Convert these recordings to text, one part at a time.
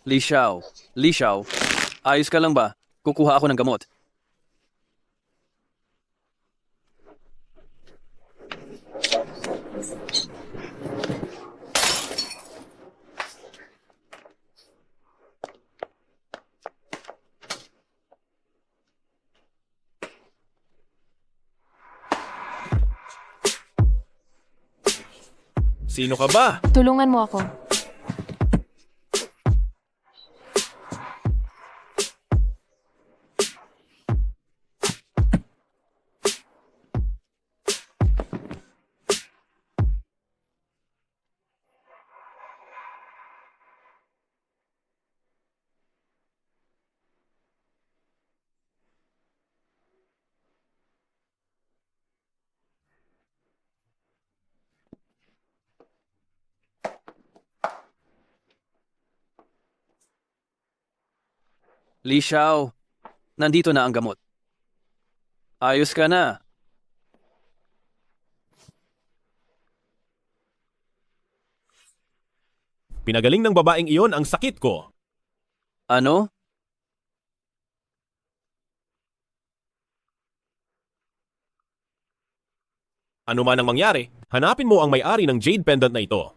Li Xiao. Li Xiao. Ayos ka lang ba? Kukuha ako ng gamot. Sino ka ba? Tulungan mo ako. Li Xiao. Nandito na ang gamot. Ayos ka na. Pinagaling ng babaeng iyon ang sakit ko. Ano? Ano man ang mangyari, hanapin mo ang may-ari ng jade pendant na ito.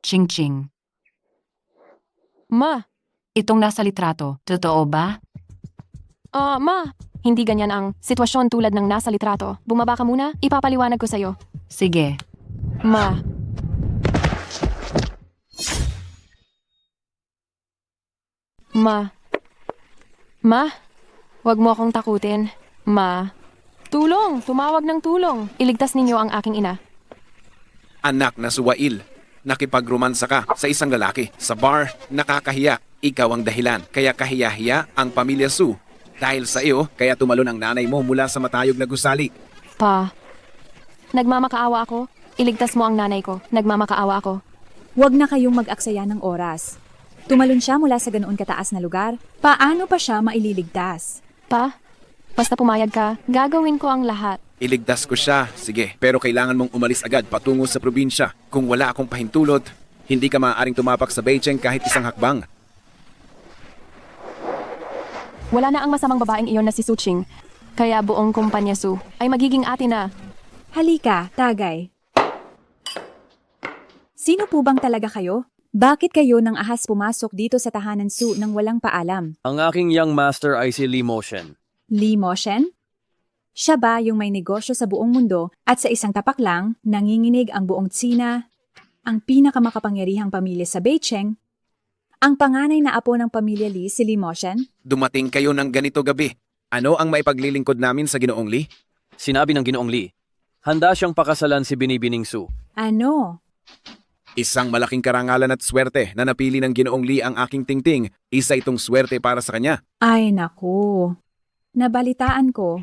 Ching Ching. Ma, Itong nasa litrato, totoo ba? ma, hindi ganyan ang sitwasyon tulad ng nasa litrato. Bumaba ka muna, ipapaliwanag ko sa'yo. Sige. Ma, Ma, wag mo akong takutin. Ma, tulong! Tumawag ng tulong. Iligtas ninyo ang aking ina. Anak na suwail, nakipagromansa ka sa isang lalaki. Sa bar, nakakahiya. Ikaw ang dahilan. Kaya kahiya-hiya ang pamilya Su. Dahil sa iyo, kaya tumalon ang nanay mo mula sa matayog na gusali. Pa, nagmamakaawa ako. Iligtas mo ang nanay ko. Nagmamakaawa ako. Huwag na kayong mag-aksaya ng oras. Tumalon siya mula sa ganoon kataas na lugar. Paano pa siya maililigtas? Pa, basta pumayag ka, gagawin ko ang lahat. Iligtas ko siya, sige. Pero kailangan mong umalis agad patungo sa probinsya. Kung wala akong pahintulot, hindi ka maaaring tumapak sa Beijing kahit isang hakbang. Wala na ang masamang babaeng iyon na si Suching. Kaya buong kumpanya Su ay magiging atin na. Halika, Tagay. Sino po bang talaga kayo? Bakit kayo nang ahas pumasok dito sa tahanan Su nang walang paalam? Ang aking young master ay si Li Moshen. Li Moshen? Siya ba yung may negosyo sa buong mundo at sa isang tapak lang, nanginginig ang buong Tsina, ang pinakamakapangyarihang pamilya sa Beijing? Ang panganay na apo ng pamilya Li si Li Moshen? Dumating kayo ng ganito gabi. Ano ang maipaglilingkod namin sa Ginoong Li? Sinabi ng Ginoong Li, handa siyang pakasalan si Binibining Su. Ano? Isang malaking karangalan at swerte na napili ng Ginoong Li ang aking tingting. Isa itong swerte para sa kanya. Ay naku. Nabalitaan ko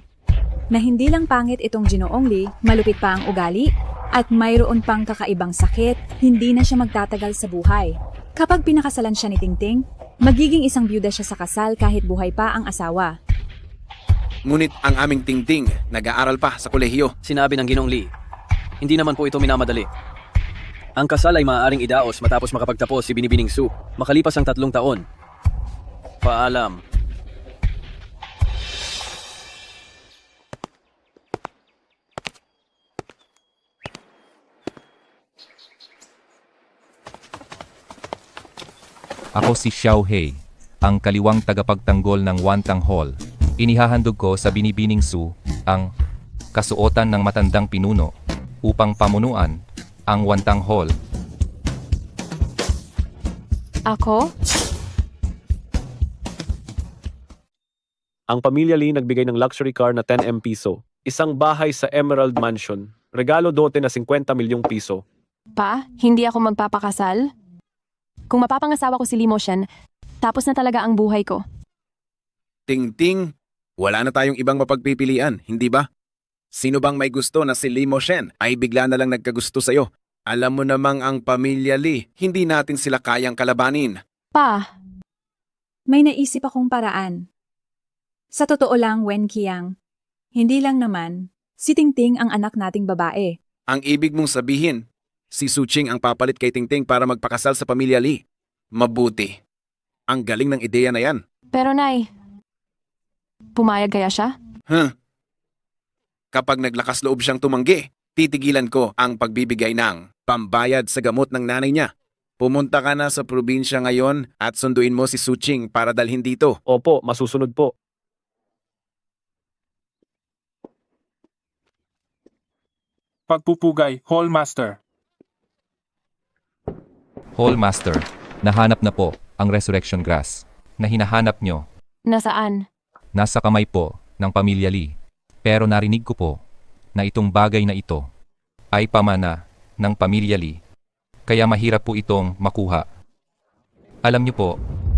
na hindi lang pangit itong Ginoong Li, malupit pa ang ugali, at mayroon pang kakaibang sakit, hindi na siya magtatagal sa buhay. Kapag pinakasalan siya ni Tingting, magiging isang byuda siya sa kasal kahit buhay pa ang asawa. Ngunit ang aming tingting, nag-aaral pa sa kolehiyo. Sinabi ng Ginoong Li, hindi naman po ito minamadali. Ang kasal ay maaaring idaos matapos makapagtapos si Binibining Su makalipas ang 3 taon. Paalam. Ako si Xiao Hei, ang kaliwang tagapagtanggol ng Wantang Hall. Inihahandog ko sa Binibining Su ang kasuotan ng matandang pinuno upang pamunuan ang Wantang Hall. Ako? Ang pamilya Li nagbigay ng luxury car na 10M piso. Isang bahay sa Emerald Mansion. Regalo dote na 50 milyong piso. Pa, hindi ako magpapakasal? Kung mapapangasawa ko si Li Moshen, tapos na talaga ang buhay ko. Tingting, wala na tayong ibang mapagpipilian, hindi ba? Sino bang may gusto na si Li Moshen ay bigla na lang nagkagusto sa'yo? Alam mo namang ang pamilya Li, hindi natin sila kayang kalabanin. Pa, May naisip akong paraan. Sa totoo lang, Wen Qiang, hindi lang naman, si Tingting ang anak nating babae. Ang ibig mong sabihin, si Suching ang papalit kay Tingting para magpakasal sa pamilya Li. Mabuti. Ang galing ng ideya na yan. Pero Nay, pumayag kaya siya? Huh? Kapag naglakas loob siyang tumanggi, titigilan ko ang pagbibigay ng pambayad sa gamot ng nanay niya. Pumunta ka na sa probinsya ngayon at sunduin mo si Suching para dalhin dito. Opo, masusunod po. Pagpupugay, Hallmaster. Hallmaster, nahanap na po ang resurrection grass na hinahanap nyo. Nasaan? Nasa kamay po ng pamilya Lee. Pero narinig ko po na itong bagay na ito ay pamana ng pamilya Lee. Kaya mahirap po itong makuha. Alam niyo po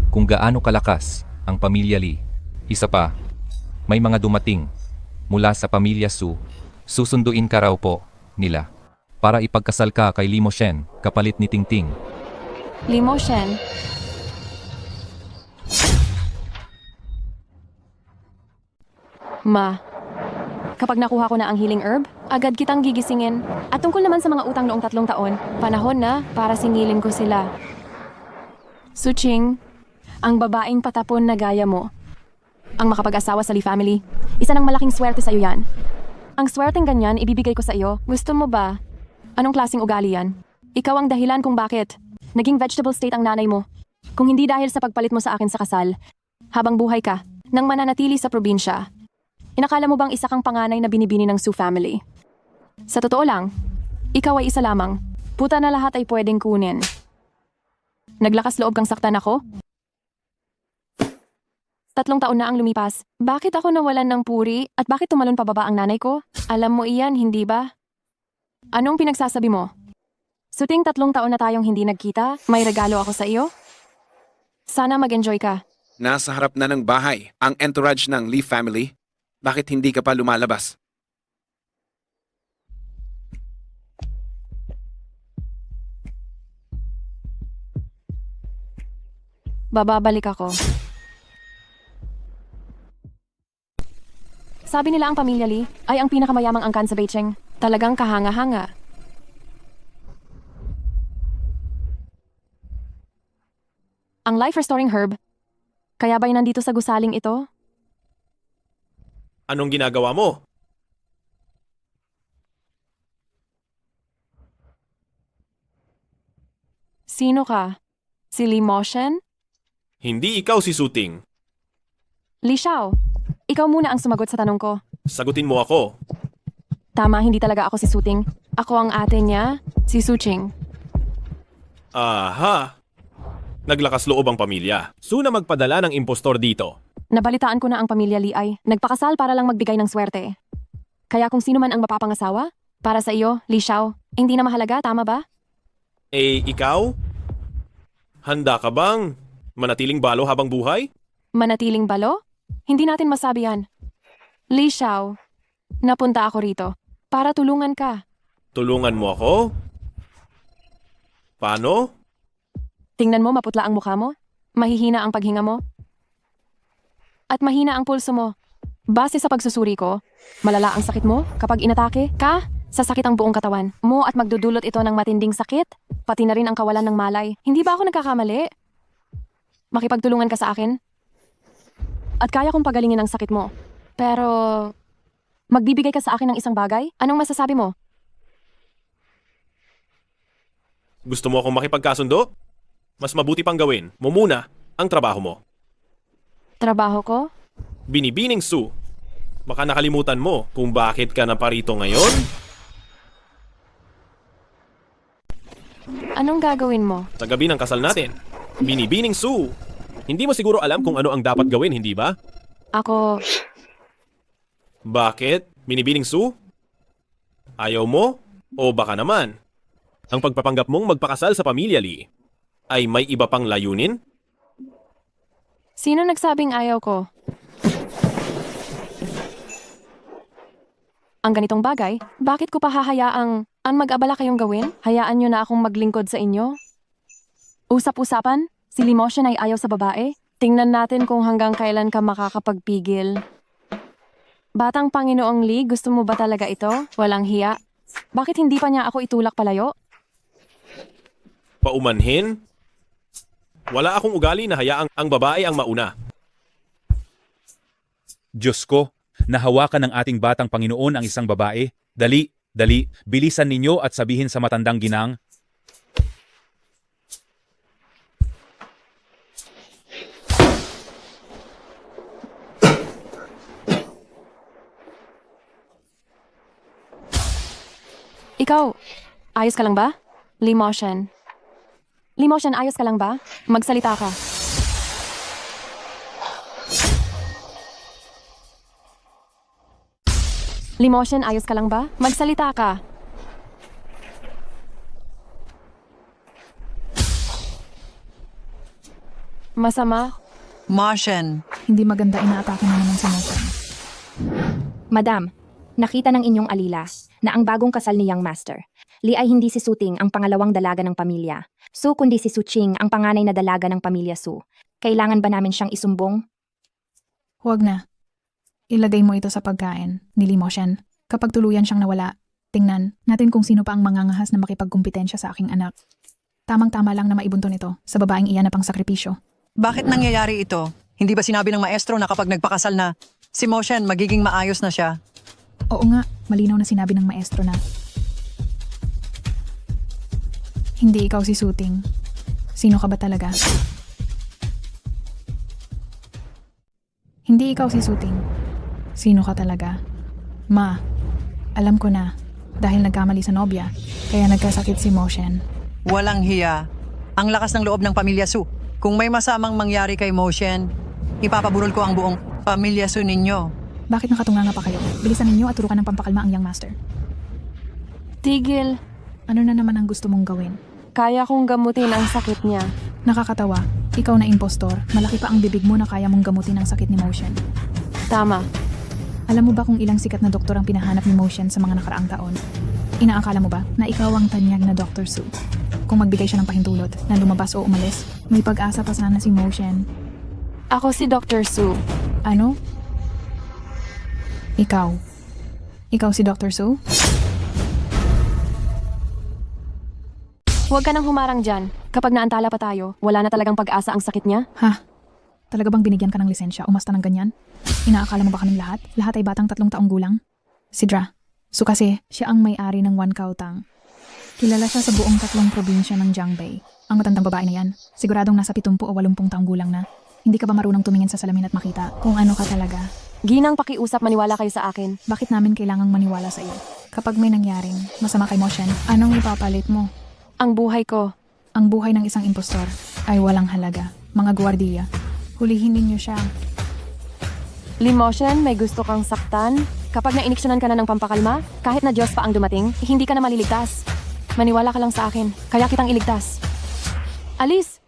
kung gaano kalakas ang pamilya Lee. Isa pa, may mga dumating mula sa pamilya Su. Susunduin ka raw po nila para ipagkasal ka kay Lee Moshen kapalit ni Tingting. Limo Shen? Ma, kapag nakuha ko na ang healing herb, agad kitang gigisingin. At tungkol naman sa mga utang noong 3 taon, panahon na para singilin ko sila. Suching, ang babaeng patapon na gaya mo, ang makapag-asawa sa Lee family, isa ng malaking swerte sa iyo yan. Ang swerteng ganyan, ibibigay ko sa iyo. Gusto mo ba? Anong klaseng ugali yan? Ikaw ang dahilan kung bakit naging vegetable state ang nanay mo. Kung hindi dahil sa pagpalit mo sa akin sa kasal, habang buhay ka, nang mananatili sa probinsya, inakala mo bang isa kang panganay na binibini ng Su family? Sa totoo lang, ikaw ay isa lamang. Puta na lahat ay pwedeng kunin. Naglakas loob kang saktan ako? 3 taon na ang lumipas. Bakit ako nawalan ng puri at bakit tumalon pababa ang nanay ko? Alam mo iyan, hindi ba? Anong pinagsasabi mo? Suting 3 taon na tayong hindi nagkita, may regalo ako sa iyo? Sana mag-enjoy ka. Nasa harap na ng bahay ang entourage ng Lee family. Bakit hindi ka pa lumalabas? Bababalik ako. Sabi nila ang pamilya Lee ay ang pinakamayamang angkan sa Beijing. Talagang kahanga-hanga. Ang life-restoring herb, kaya ba'y nandito sa gusaling ito? Anong ginagawa mo? Sino ka? Si Lee Moshen? Hindi ikaw si Suting. Li Xiao, ikaw muna ang sumagot sa tanong ko. Sagutin mo ako. Tama, hindi talaga ako si Suting. Ako ang ate niya, si Suching. Aha! Naglakas loob ang pamilya. Suna magpadala ng impostor dito. Nabalitaan ko na ang pamilya Lee ay nagpakasal para lang magbigay ng swerte. Kaya kung sino man ang mapapangasawa, para sa iyo, Li Xiao, hindi na mahalaga, tama ba? Eh, ikaw? Handa ka bang manatiling balo habang buhay? Manatiling balo? Hindi natin masabi yan. Li Xiao, napunta ako rito para tulungan ka. Tulungan mo ako? Paano? Tingnan mo, maputla ang mukha mo. Mahihina ang paghinga mo. At mahina ang pulso mo. Base sa pagsusuri ko, malala ang sakit mo kapag inatake ka, sasakit ang buong katawan mo at magdudulot ito ng matinding sakit, pati na rin ang kawalan ng malay. Hindi ba ako nagkakamali? Makipagtulungan ka sa akin? At kaya kong pagalingin ang sakit mo. Pero, magbibigay ka sa akin ng isang bagay? Anong masasabi mo? Gusto mo akong makipagkasundo? Mas mabuti pang gawin mo muna ang trabaho mo. Trabaho ko? Binibining Su, baka nakalimutan mo kung bakit ka naparito ngayon? Anong gagawin mo? Sa gabi ng kasal natin. Binibining Su, hindi mo siguro alam kung ano ang dapat gawin, hindi ba? Ako, Bakit? Binibining Su? Ayaw mo? O baka naman, ang pagpapanggap mong magpakasal sa pamilya Lee ay may iba pang layunin? sino nagsabing ayaw ko? Ang ganitong bagay, bakit ko pa hahayaang ang mag-abala kayong gawin? Hayaan nyo na akong maglingkod sa inyo? Usap-usapan? Si Lee Moshen ay ayaw sa babae? Tingnan natin kung hanggang kailan ka makakapagpigil. Batang Panginoong Lee, gusto mo ba talaga ito? Walang hiya. Bakit hindi pa niya ako itulak palayo? Paumanhin? Wala akong ugali na hayaang ang babae ang mauna. Diyos ko, nahawakan ng ating batang Panginoon ang isang babae. Dali, dali, bilisan ninyo at sabihin sa matandang ginang, Ikaw, ayos ka lang ba? Limoshen. Limoshen, ayos ka lang ba? Magsalita ka. Limoshen, ayos ka lang ba? Magsalita ka. Masama? Martian, Hindi maganda inaatake na naman si Motion. Madam, nakita ng inyong alila na ang bagong kasal ni Young Master. Li ay hindi si Suting ang pangalawang dalaga ng pamilya. Su kundi si Suching ang panganay na dalaga ng pamilya Su. Kailangan ba namin siyang isumbong? Huwag na. Ilagay mo ito sa pagkain ni Limoshen. Kapag tuluyan siyang nawala, tingnan natin kung sino pa ang mangangahas na makipagkumpetensya sa aking anak. Tamang-tama lang na maibunto nito sa babaeng iyan na pang sakripisyo. bakit nangyayari ito? Hindi ba sinabi ng maestro na kapag nagpakasal na, si Motion magiging maayos na siya? Oo nga, malinaw na sinabi ng maestro na. Hindi ikaw si Suting. Sino ka ba talaga? Hindi ikaw si Suting. Sino ka talaga? Ma, alam ko na. Dahil nagkamali sa nobya, kaya nagkasakit si Motion. Walang hiya. Ang lakas ng loob ng pamilya Su. Kung may masamang mangyari kay Motion, ipapaburol ko ang buong pamilya Su ninyo. Bakit nakatunganga pa kayo? Bilisan ninyo at turukan ng pampakalma ang Young Master. Tigil. Ano na naman ang gusto mong gawin? Kaya kong gamutin ang sakit niya. Nakakatawa. Ikaw na impostor. Malaki pa ang bibig mo na kaya mong gamutin ang sakit ni Motion. Tama. Alam mo ba kung ilang sikat na doktor ang pinahanap ni Motion sa mga nakaraang taon? Inaakala mo ba na ikaw ang tanyag na Dr. Su? Kung magbigay siya ng pahintulot na lumabas o umalis, may pag-asa pa sana si Motion. Ako si Dr. Su. Ano? Ikaw. Ikaw si Dr. Su? Huwag ka nang humarang dyan. Kapag naantala pa tayo, wala na talagang pag-asa ang sakit niya. Ha? Talaga bang binigyan ka ng lisensya umasta ng ganyan? Inaakala mo ba kaming lahat? Lahat ay batang 3 taong gulang? Si Dra. So kasi, siya ang may-ari ng Wankautang. Kilala siya sa buong 3 probinsya ng Jiangbei. Ang matandang babae na yan, siguradong nasa 70 o 80 taong gulang na. Hindi ka ba marunong tumingin sa salamin at makita kung ano ka talaga? Ginang pakiusap, maniwala kayo sa akin. Bakit namin kailangang maniwala sa iyo? Kapag may nangyaring masama kay Motion, anong ipapalit mo? Ang buhay ko. Ang buhay ng isang impostor ay walang halaga. Mga gwardiya, hulihin ninyo siya. Limoshen, may gusto kang saktan? Kapag nainiksyonan ka na ng pampakalma, kahit na Diyos pa ang dumating, hindi ka na maliligtas. Maniwala ka lang sa akin, kaya kitang iligtas. Alis!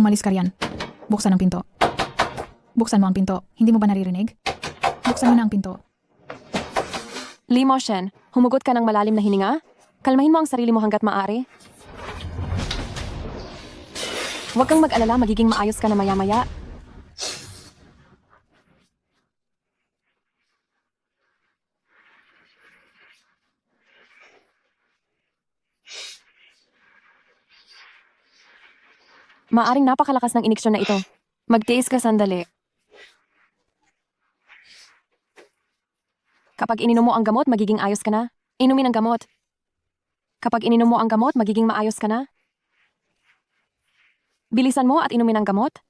Umalis ka riyan. Buksan ang pinto. Buksan mo ang pinto. Hindi mo ba naririnig? Buksan mo na ang pinto. Limoshen, humugot ka ng malalim na hininga? Kalmahin mo ang sarili mo hanggat maaari. Huwag kang mag-alala, magiging maayos ka na maya-maya. Maaring napakalakas ng iniksyon na ito. Magtiis ka sandali. Kapag ininom mo ang gamot, magiging ayos ka na. Inumin ang gamot. Kapag ininom mo ang gamot, magiging maayos ka na. Bilisan mo at inumin ang gamot.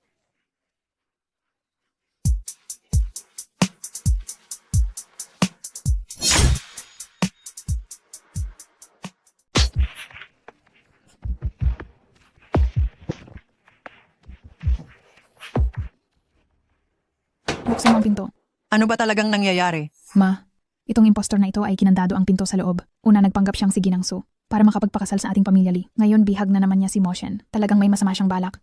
Buksan mo ang pinto. Ano ba talagang nangyayari? Ma, itong impostor na ito ay kinandado ang pinto sa loob. Una nagpanggap siyang si Ginang Su para makapagpakasal sa ating pamilya Li. Ngayon bihag na naman niya si Motion. Talagang may masama siyang balak.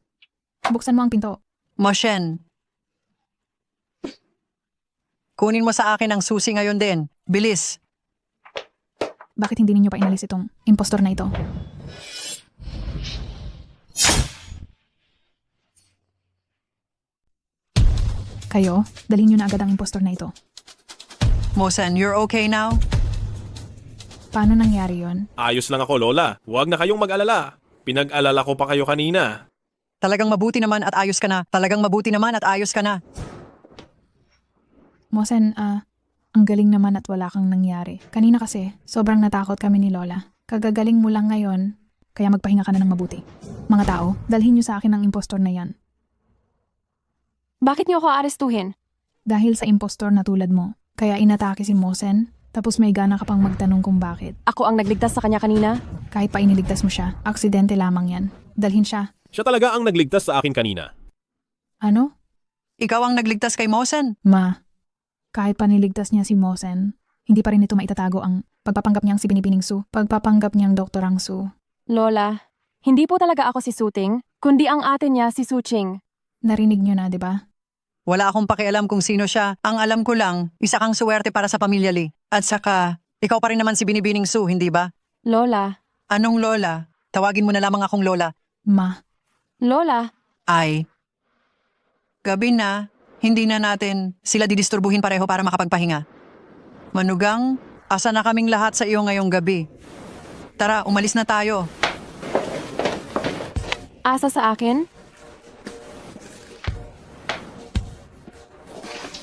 Buksan mo ang pinto. Motion. Kunin mo sa akin ang susi ngayon din. Bilis. Bakit hindi ninyo pa inalis itong impostor na ito? Kayo, dalhin niyo na agad ang impostor na ito. Mosen, you're okay now? Paano nangyari yon? Ayos lang ako, Lola. Huwag na kayong mag-alala. Pinag-alala ko pa kayo kanina. Talagang mabuti naman at ayos ka na. Talagang mabuti naman at ayos ka na. Mosen, ang galing naman at wala kang nangyari. Kanina kasi, sobrang natakot kami ni Lola. Kagagaling mo lang ngayon, kaya magpahinga ka na ng mabuti. Mga tao, dalhin niyo sa akin ang impostor na yan. Bakit niyo ako arestuhin? Dahil sa impostor na tulad mo, kaya inatake si Mosen, tapos may gana ka pang magtanong kung bakit. Ako ang nagligtas sa kanya kanina? Kahit pa iniligtas mo siya, aksidente lamang yan. Dalhin siya. Siya talaga ang nagligtas sa akin kanina. Ano? Ikaw ang nagligtas kay Mosen. Ma, kahit pa niligtas niya si Mosen, hindi pa rin ito maitatago ang pagpapanggap niyang si Binibining Su, pagpapanggap niyang Doktorang Su. Lola, hindi po talaga ako si Suting, kundi ang ate niya si Suching. Narinig niyo na, di ba? Wala akong pakialam kung sino siya. Ang alam ko lang, isa kang suwerte para sa pamilya Lee. At saka, ikaw pa rin naman si Binibining Su, hindi ba? Lola. Anong Lola? Tawagin mo na lamang akong Lola. Ma. Lola. Ay. Gabi na, hindi na natin sila didisturbuhin pareho para makapagpahinga. Manugang, asa na kaming lahat sa iyo ngayong gabi. Tara, umalis na tayo. Asa sa akin?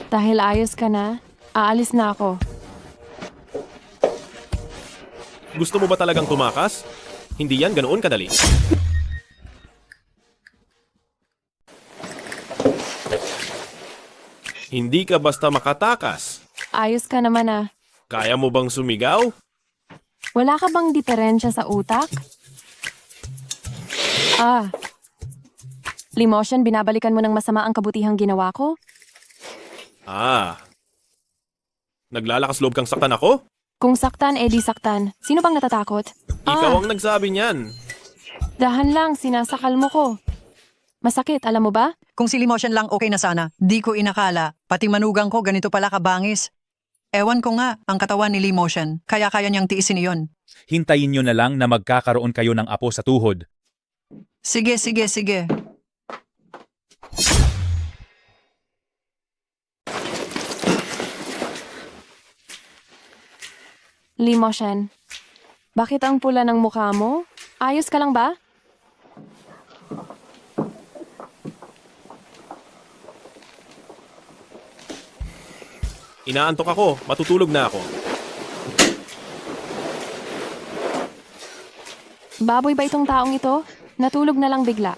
Dahil ayos ka na, aalis na ako. Gusto mo ba talagang tumakas? Hindi yan ganoon kadali. Hindi ka basta makatakas. Ayos ka naman ah. Kaya mo bang sumigaw? Wala ka bang diferensya sa utak? Limosyon, binabalikan mo ng masama ang kabutihang ginawa ko? Naglalakas loob kang saktan ako? Kung saktan, edi saktan. Sino bang natatakot? Ikaw ang nagsabi niyan. Dahan lang, sinasakal mo ko. Masakit, alam mo ba? Kung si Limosyan lang okay na sana, di ko inakala. Pati manugang ko ganito pala kabangis. Ewan ko nga, ang katawan ni Limosyan, kaya kaya niyang tiisin iyon. Hintayin nyo na lang na magkakaroon kayo ng apo sa tuhod. Sige, sige, sige. Limosyan, bakit ang pula ng mukha mo? Ayos ka lang ba? Inaantok ako, matutulog na ako. Baboy ba itong taong ito? Natulog na lang bigla.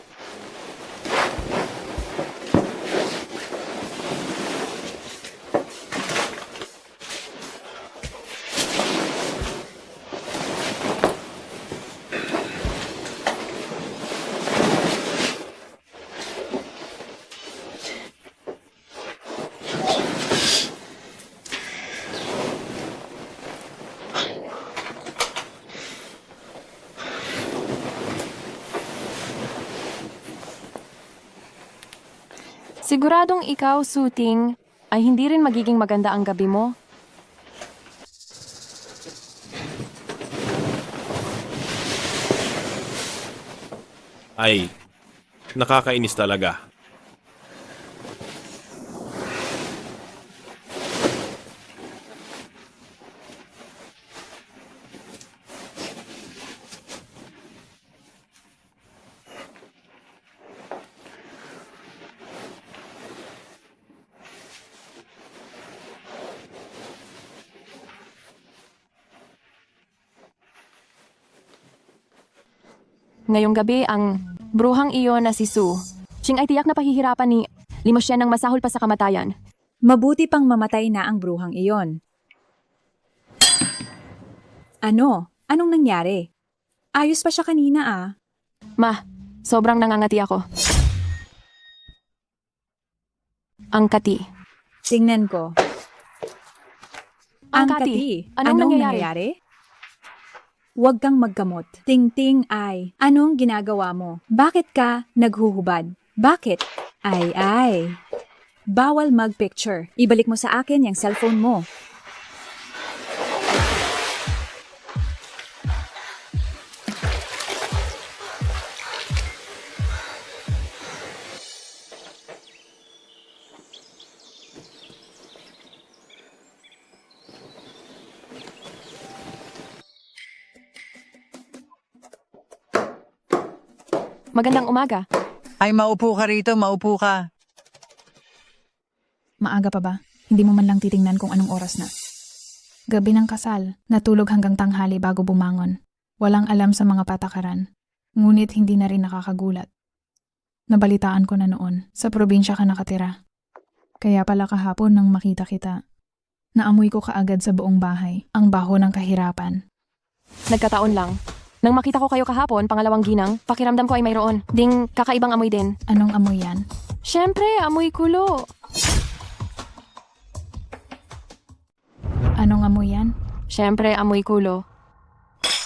Siguradong ikaw, Suting, ay hindi rin magiging maganda ang gabi mo. Ay, nakakainis talaga. Ngayong gabi, ang bruhang iyon na si Su. Ching ay tiyak na pahihirapan ni Limosyan ng masahol pa sa kamatayan. Mabuti pang mamatay na ang bruhang iyon. Ano? Anong nangyari? Ayos pa siya kanina ah. Ma, sobrang nangangati ako. Ang kati. Tingnan ko. Ang kati. Anong nangyayari? Huwag kang magkamot. Ting-ting ay, anong ginagawa mo? Bakit ka naghuhubad? Bakit? Ay. Bawal mag-picture. Ibalik mo sa akin yung cellphone mo. Magandang umaga. Ay, maupo ka rito, maupo ka. Maaga pa ba? Hindi mo man lang titingnan kung anong oras na. Gabi ng kasal, natulog hanggang tanghali bago bumangon. Walang alam sa mga patakaran. Ngunit hindi na rin nakakagulat. Nabalitaan ko na noon, sa probinsya ka nakatira. Kaya pala kahapon nang makita kita. Naamoy ko kaagad sa buong bahay, ang baho ng kahirapan. Nagkataon lang. Nang makita ko kayo kahapon, pangalawang ginang, pakiramdam ko ay mayroon. Ding kakaibang amoy din. Anong amoy yan? Siyempre, amoy kulo. Anong amoy yan? Siyempre, amoy kulo.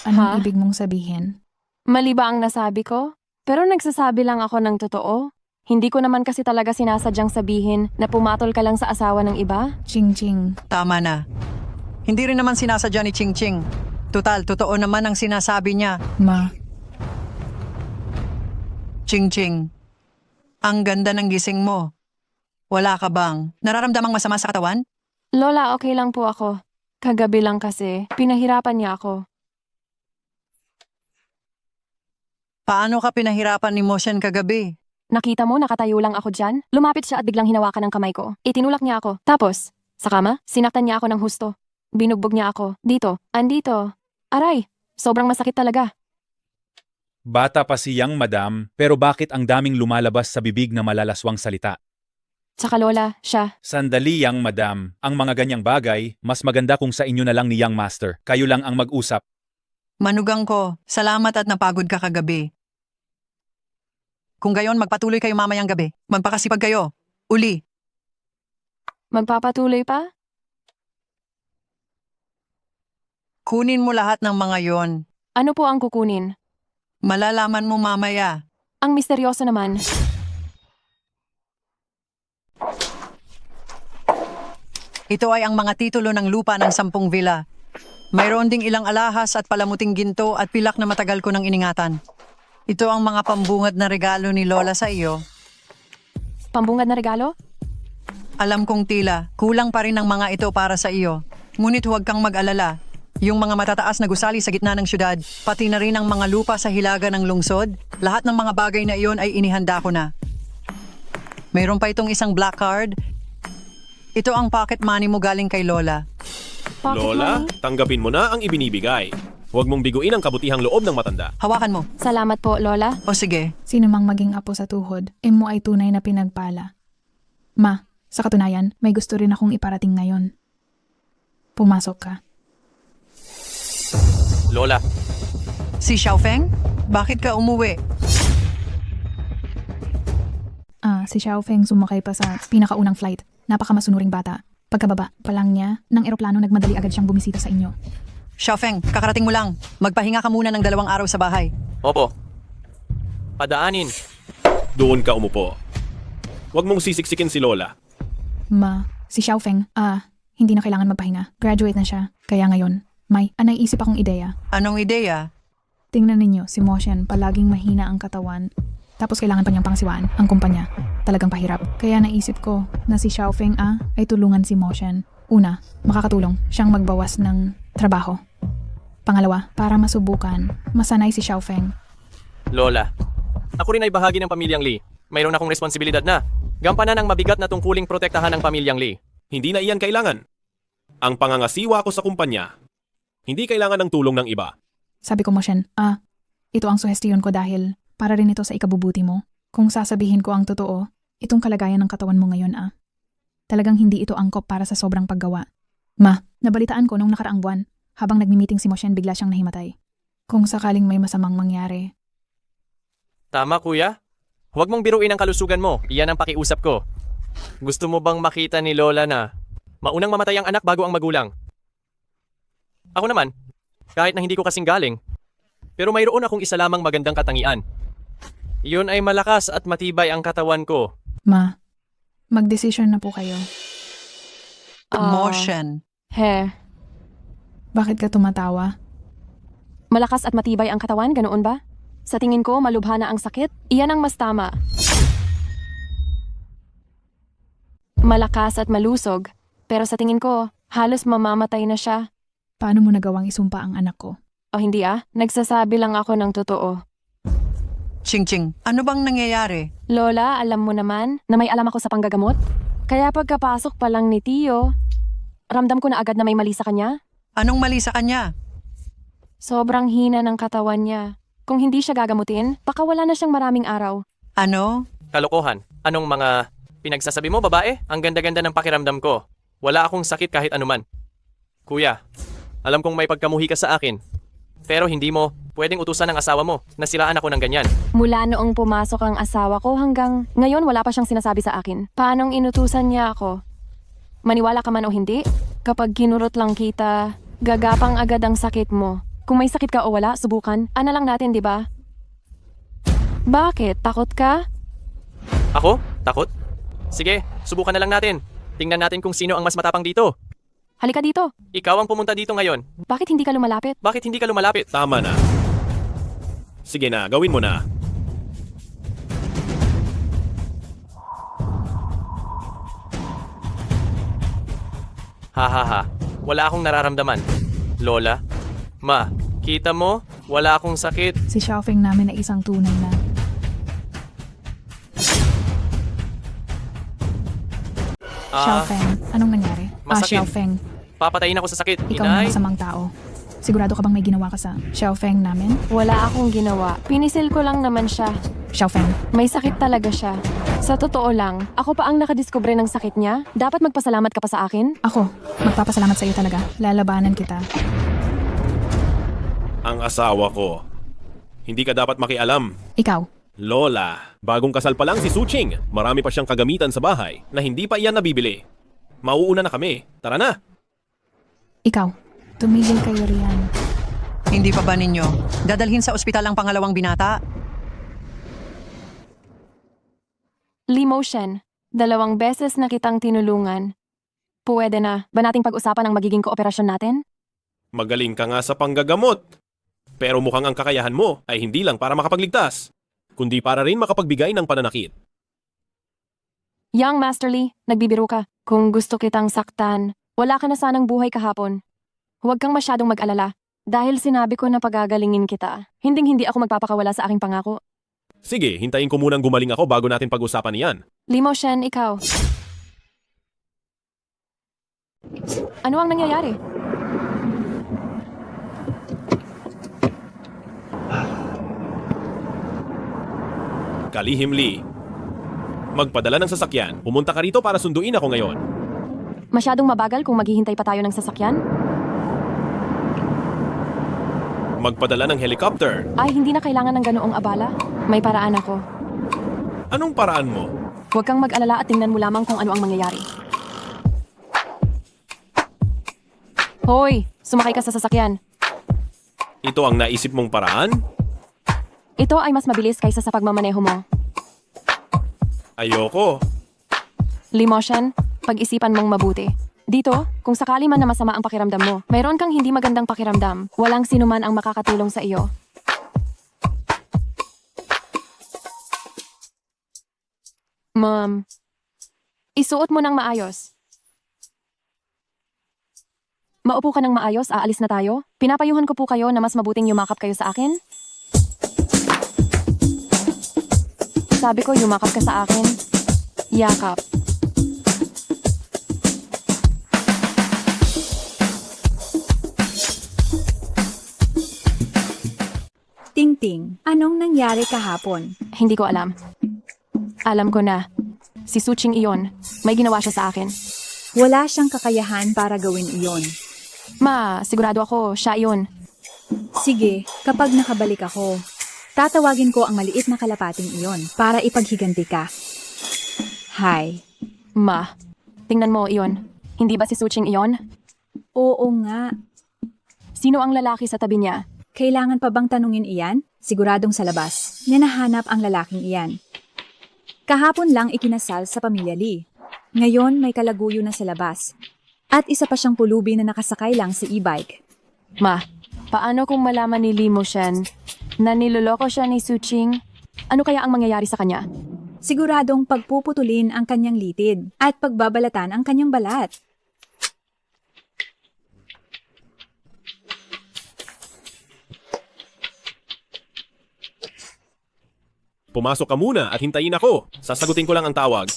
Anong Ha? ibig mong sabihin? Mali ba ang nasabi ko? Pero nagsasabi lang ako ng totoo. Hindi ko naman kasi talaga sinasadyang sabihin na pumatol ka lang sa asawa ng iba. Ching-ching. Tama na. Hindi rin naman sinasadya ni Ching Ching. Total, totoo naman ang sinasabi niya. Ma, Ching Ching, ang ganda ng gising mo. Wala ka bang nararamdamang masama sa katawan? Lola, okay lang po ako. Kagabi lang kasi, pinahirapan niya ako. Paano ka pinahirapan ni Moshen kagabi? Nakita mo, nakatayo lang ako dyan. Lumapit siya at biglang hinawakan ng kamay ko. Itinulak niya ako. Tapos, sa kama, sinaktan niya ako ng husto. Binugbog niya ako. Dito, andito. Aray, sobrang masakit talaga. Bata pa si Yang Madam, pero bakit ang daming lumalabas sa bibig na malalaswang salita? Tsaka Lola, siya. Sandali, Yang Madam. Ang mga ganyang bagay, mas maganda kung sa inyo na lang ni Yang Master. Kayo lang ang mag-usap. Manugang ko, salamat at napagod ka kagabi. Kung gayon, magpatuloy kayo mamayang gabi. Magpakasipag kayo. Uli. Magpapatuloy pa? Kunin mo lahat ng mga yon. Ano po ang kukunin? Malalaman mo mamaya. Ang misteryoso naman. Ito ay ang mga titulo ng lupa ng 10 villa. Mayroon ding ilang alahas at palamuting ginto at pilak na matagal ko nang iningatan. Ito ang mga pambungad na regalo ni Lola sa iyo. Pambungad na regalo? Alam kong tila, kulang pa rin ang mga ito para sa iyo. Ngunit huwag kang mag-alala. Yung mga matataas na gusali sa gitna ng syudad, pati na rin ang mga lupa sa hilaga ng lungsod, lahat ng mga bagay na iyon ay inihanda ko na. Mayroon pa itong isang black card. Ito ang pocket money mo galing kay Lola. Pocket Lola, money? tanggapin mo na ang ibinibigay. Huwag mong biguin ang kabutihang loob ng matanda. Hawakan mo. Salamat po, Lola. O sige, sino mang maging apo sa tuhod, mo ay tunay na pinagpala. Ma, sa katunayan, may gusto rin akong iparating ngayon. Pumasok ka. Lola, si Xiaofeng? Bakit ka umuwi? Si Xiaofeng sumakay pa sa pinakaunang flight. Napakamasunuring bata. Pagkababa pa lang niya, ng eroplano nagmadali agad siyang bumisita sa inyo. Xiaofeng, kakarating mo lang. Magpahinga ka muna ng 2 araw sa bahay. opo. Padaanin. Doon ka umupo. Huwag mong sisiksikin si Lola. Ma, si Xiaofeng, hindi na kailangan magpahinga. Graduate na siya. Kaya ngayon, may naisip akong ideya. Anong ideya? Tingnan ninyo, si Moshen palaging mahina ang katawan. Tapos kailangan pa niyang pangsiwaan ang kumpanya. Talagang pahirap. Kaya naisip ko na si Xiaofeng ay tulungan si Moshen. Una, makakatulong siyang magbawas ng trabaho. Pangalawa, para masubukan, masanay si Xiaofeng. Lola, ako rin ay bahagi ng pamilyang Lee. Mayroon akong responsibilidad na. Gampanan ang mabigat na tungkuling protektahan ng pamilyang Lee. Hindi na iyan kailangan. Ang pangangasiwa ko sa kumpanya, hindi kailangan ng tulong ng iba. Sabi ko, Moshen, ito ang suhestiyon ko dahil para rin ito sa ikabubuti mo. Kung sasabihin ko ang totoo, itong kalagayan ng katawan mo ngayon, talagang hindi ito angkop para sa sobrang paggawa. Ma, nabalitaan ko nung nakaraang buwan, habang nagmi-meeting si Moshen bigla siyang nahimatay. Kung sakaling may masamang mangyari. Tama, kuya. Huwag mong biruin ang kalusugan mo. Iyan ang pakiusap ko. Gusto mo bang makita ni Lola na maunang mamatay ang anak bago ang magulang? Ako naman, kahit na hindi ko kasing galing, pero mayroon akong isa lamang magandang katangian. Iyon ay malakas at matibay ang katawan ko. Ma, magdesisyon na po kayo. Moshen. Bakit ka tumatawa? Malakas at matibay ang katawan, ganoon ba? Sa tingin ko, malubha na ang sakit. Iyan ang mas tama. Malakas at malusog. Pero sa tingin ko, halos mamamatay na siya. Paano mo nagawang isumpa ang anak ko? O hindi Nagsasabi lang ako ng totoo. Ching-ching, ano bang nangyayari? Lola, alam mo naman na may alam ako sa panggagamot. Kaya pagkapasok pa lang ni Tio, ramdam ko na agad na may mali sa kanya. Anong mali sa kanya? Sobrang hina ng katawan niya. Kung hindi siya gagamutin, baka wala na siyang maraming araw. Ano? Kalokohan. Anong mga pinagsasabi mo, babae? Ang ganda-ganda ng pakiramdam ko. Wala akong sakit kahit anuman. Kuya, alam kong may pagkamuhi ka sa akin. Pero hindi mo pwedeng utusan ng asawa mo na siraan ako ng ganyan. Mula noong pumasok ang asawa ko hanggang ngayon wala pa siyang sinasabi sa akin. Paanong inutusan niya ako? Maniwala ka man o hindi, kapag kinurot lang kita, gagapang agad ang sakit mo. Kung may sakit ka o wala, subukan. Ana lang natin, di ba? Bakit? Takot ka? Ako? Takot? Sige, subukan na lang natin. Tingnan natin kung sino ang mas matapang dito. Halika dito. Ikaw ang pumunta dito ngayon. Bakit hindi ka lumalapit? Bakit hindi ka lumalapit? Tama na. Sige na, gawin mo na. Ha ha ha. Wala akong nararamdaman. Lola? Ma, kita mo? Wala akong sakit. Si Xiaofeng namin ay isang tunay na. Xiaofeng, anong nangyari? masakit. Xiaofeng, Papatayin ako sa sakit. ikaw na masamang tao. Sigurado ka bang may ginawa ka sa Xiaofeng namin? Wala akong ginawa. Pinisil ko lang naman siya. Xiaofeng, May sakit talaga siya. Sa totoo lang, ako pa ang nakadiskubre ng sakit niya. Dapat magpasalamat ka pa sa akin. ako, magpapasalamat sa iyo talaga. Lalabanan kita. Ang asawa ko. Hindi ka dapat makialam. Ikaw, Lola, bagong kasal pa lang si Suching. Marami pa siyang kagamitan sa bahay na hindi pa iyan nabibili. Mauuna na kami. Tara na. ikaw, tumigil kayo riyan. Hindi pa ba ninyo dadalhin sa ospital ang pangalawang binata? Limotion, 2 beses na kitang tinulungan. Pwede na ba nating pag-usapan ang magiging kooperasyon natin? Magaling ka nga sa panggagamot. Pero mukhang ang kakayahan mo ay hindi lang para makapagligtas, kundi para rin makapagbigay ng pananakit. Young Master Lee, nagbibiro ka. Kung gusto kitang saktan, wala ka na sanang buhay kahapon. Huwag kang masyadong mag-alala. Dahil sinabi ko na pagagalingin kita, hinding-hindi ako magpapakawala sa aking pangako. Sige, hintayin ko munang gumaling ako bago natin pag-usapan iyan. Limo Shen, ikaw. Ano ang nangyayari? Kalihim Lee. Magpadala ng sasakyan. Pumunta ka rito para sunduin ako ngayon. Masyadong mabagal kung maghihintay pa tayo ng sasakyan? Magpadala ng helicopter. Ay, hindi na kailangan ng ganoong abala. May paraan ako. Anong paraan mo? Huwag kang mag-alala at tingnan mo lamang kung ano ang mangyayari. Hoy, sumakay ka sa sasakyan. Ito ang naisip mong paraan? Ito ay mas mabilis kaysa sa pagmamaneho mo. Ayoko. Limoshan, pag-isipan mong mabuti. Dito, kung sakali man na masama ang pakiramdam mo, mayroon kang hindi magandang pakiramdam. Walang sinuman ang makakatulong sa iyo. Ma'am, isuot mo ng maayos. Maupo ka ng maayos, aalis na tayo. Pinapayuhan ko po kayo na mas mabuting yumakap kayo sa akin. Sabi ko, yumakap ka sa akin. Yakap. Ting-ting, anong nangyari kahapon? Hindi ko alam. Alam ko na. Si Suching iyon. May ginawa siya sa akin. Wala siyang kakayahan para gawin iyon. Ma, sigurado ako, siya iyon. Sige, kapag nakabalik ako, tatawagin ko ang maliit na kalapating iyon para ipaghiganti ka. Hi. Ma, tingnan mo iyon. Hindi ba si Suching iyon? Oo nga. Sino ang lalaki sa tabi niya? Kailangan pa bang tanungin iyan? Siguradong sa labas. Ninahanap ang lalaking iyan. Kahapon lang ikinasal sa pamilya Lee. Ngayon may kalaguyo na sa labas. At isa pa siyang pulubi na nakasakay lang sa e-bike. Ma, paano kung malaman ni Limo Shen na niloloko siya ni Suching? Ano kaya ang mangyayari sa kanya? Siguradong pagpuputulin ang kanyang litid at pagbabalatan ang kanyang balat. Pumasok ka muna at hintayin ako. Sasagutin ko lang ang tawag.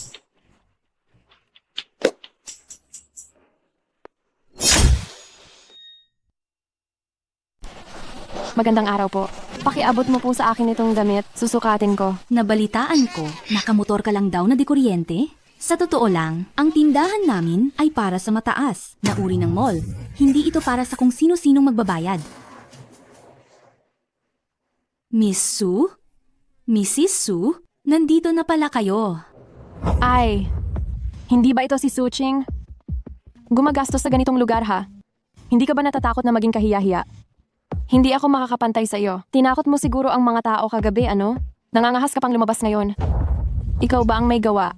Magandang araw po. Pakiabot mo po sa akin itong damit. Susukatin ko. Nabalitaan ko, nakamotor ka lang daw na dekuryente? Sa totoo lang, ang tindahan namin ay para sa mataas na uri ng mall. Hindi ito para sa kung sino-sinong magbabayad. Miss Sue? Mrs. Sue? Nandito na pala kayo. Ay, hindi ba ito si Suching? Gumagastos sa ganitong lugar ha? Hindi ka ba natatakot na maging kahiya-hiya? Hindi ako makakapantay sa iyo. Tinakot mo siguro ang mga tao kagabi, ano? Nangangahas ka pang lumabas ngayon. Ikaw ba ang may gawa?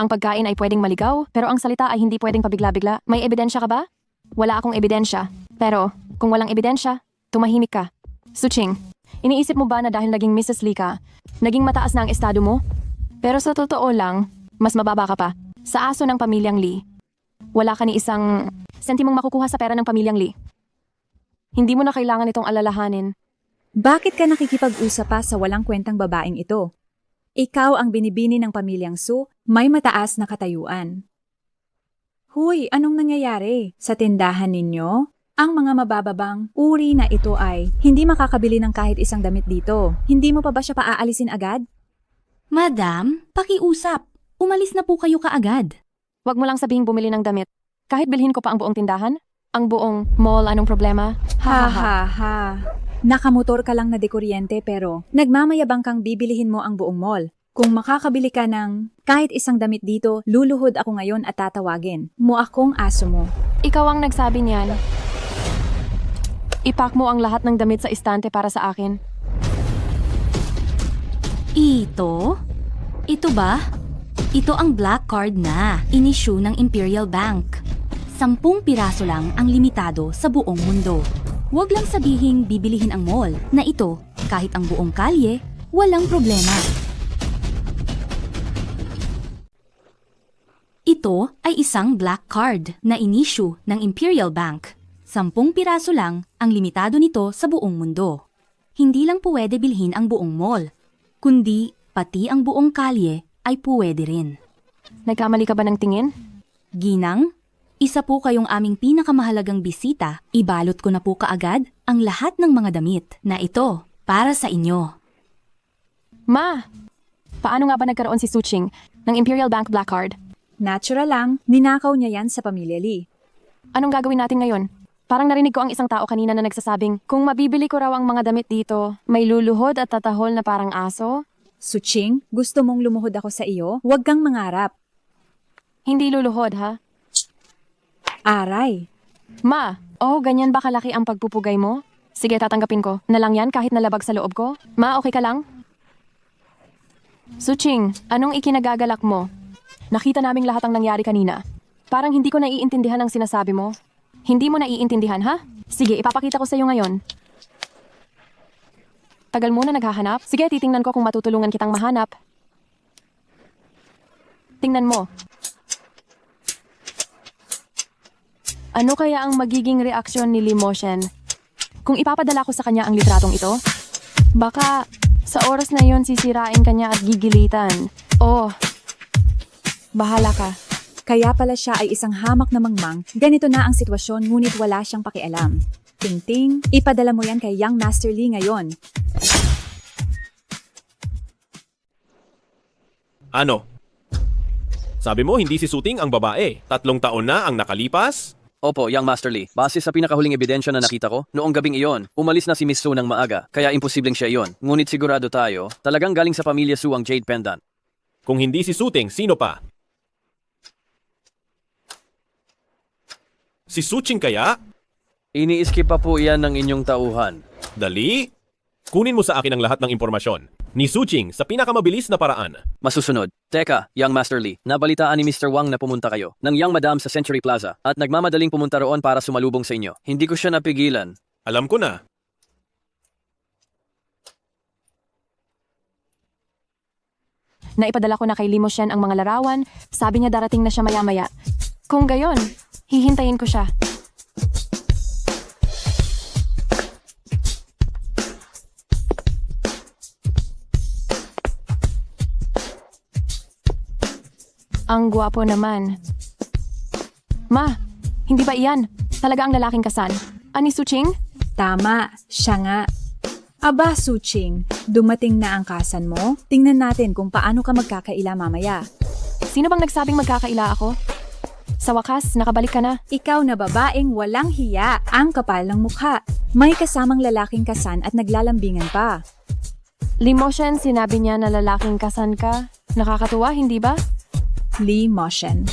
Ang pagkain ay pwedeng maligaw, pero ang salita ay hindi pwedeng pabigla-bigla. May ebidensya ka ba? Wala akong ebidensya. Pero, kung walang ebidensya, tumahimik ka. Suching, iniisip mo ba na dahil naging Mrs. Lee ka, naging mataas na ang estado mo? Pero sa totoo lang, mas mababa ka pa. Sa aso ng pamilyang Lee, wala ka ni isang sentimong makukuha sa pera ng pamilyang Lee. Hindi mo na kailangan itong alalahanin. Bakit ka nakikipag-usap pa sa walang kwentang babaeng ito? Ikaw ang binibini ng pamilyang Su, may mataas na katayuan. Huy, anong nangyayari? Sa tindahan ninyo? Ang mga mabababang uri na ito ay hindi makakabili ng kahit isang damit dito. Hindi mo pa ba siya paaalisin agad? Madam, pakiusap. Umalis na po kayo kaagad. Huwag mo lang sabihing bumili ng damit. Kahit bilhin ko pa ang buong tindahan? Ang buong mall, anong problema? Ha ha ha. Nakamotor ka lang na dekuryente pero nagmamayabang kang bibilihin mo ang buong mall. Kung makakabili ka ng kahit isang damit dito, luluhod ako ngayon at tatawagin mo akong aso mo. Ikaw ang nagsabi niyan. Ipak mo ang lahat ng damit sa istante para sa akin. Ito? Ito ba? Ito ang black card na in-issue ng Imperial Bank. 10 piraso lang ang limitado sa buong mundo. Huwag lang sabihing bibilihin ang mall na ito kahit ang buong kalye, walang problema. Ito ay isang black card na in-issue ng Imperial Bank. 10 piraso lang ang limitado nito sa buong mundo. Hindi lang pwede bilhin ang buong mall, kundi pati ang buong kalye ay pwede rin. Nagkamali ka ba ng tingin? Ginang, isa po kayong aming pinakamahalagang bisita. Ibalot ko na po kaagad ang lahat ng mga damit na ito para sa inyo. Ma! Paano nga ba nagkaroon si Suching ng Imperial Bank Black Card? Natural lang, ninakaw niya yan sa pamilya Lee. Anong gagawin natin ngayon? Parang narinig ko ang isang tao kanina na nagsasabing, kung mabibili ko raw ang mga damit dito, may luluhod at tatahol na parang aso? Suching, gusto mong lumuhod ako sa iyo? Huwag kang mangarap. Hindi luluhod, ha? Aray. Ma, ganyan ba kalaki ang pagpupugay mo? Sige, tatanggapin ko. Na lang yan kahit nalabag sa loob ko. Ma, okay ka lang? Suching, anong ikinagagalak mo? Nakita naming lahat ang nangyari kanina. Parang hindi ko naiintindihan ang sinasabi mo. Hindi mo naiintindihan, ha? Sige, ipapakita ko sa iyo ngayon. Tagal mo na naghahanap? Sige, titingnan ko kung matutulungan kitang mahanap. Tingnan mo. Ano kaya ang magiging reaksyon ni Lee Moshen kung ipapadala ko sa kanya ang litratong ito? Baka sa oras na yon sisirain kanya at gigilitan. Bahala ka. Kaya pala siya ay isang hamak na mangmang. Ganito na ang sitwasyon ngunit wala siyang pakialam. Ting-ting, ipadala mo yan kay Young Master Lee ngayon. Ano? Sabi mo hindi si Suting ang babae. 3 taon na ang nakalipas? Opo, Young Master Lee. Base sa pinakahuling ebidensya na nakita ko, noong gabing iyon, umalis na si Miss Sue ng maaga, kaya imposibleng siya iyon. Ngunit sigurado tayo, talagang galing sa pamilya Sue ang Jade Pendant. Kung hindi si Suting, sino pa? Si Suching kaya? Ini-skip pa po iyan ng inyong tauhan. Dali? Kunin mo sa akin ang lahat ng impormasyon. Ni Suching sa pinakamabilis na paraan. Masusunod. Teka, Young Master Lee, nabalitaan ni Mr. Wang na pumunta kayo ng Young Madam sa Century Plaza at nagmamadaling pumunta roon para sumalubong sa inyo. Hindi ko siya napigilan. Alam ko na. Naipadala ko na kay Lee Moshen ang mga larawan. Sabi niya darating na siya maya-maya. Kung gayon, hihintayin ko siya. Ang gwapo naman. Ma, hindi ba iyan? Talaga ang lalaking kasan? Ani Suching? Tama, siya nga. Aba, Suching, dumating na ang kasan mo? Tingnan natin kung paano ka magkakaila mamaya. Sino bang nagsabing magkakaila ako? Sa wakas, nakabalik ka na. Ikaw na babaeng walang hiya, ang kapal ng mukha. May kasamang lalaking kasan at naglalambingan pa. Limoshen, sinabi niya na lalaking kasan ka. Nakakatuwa, hindi ba? Lee Moshen.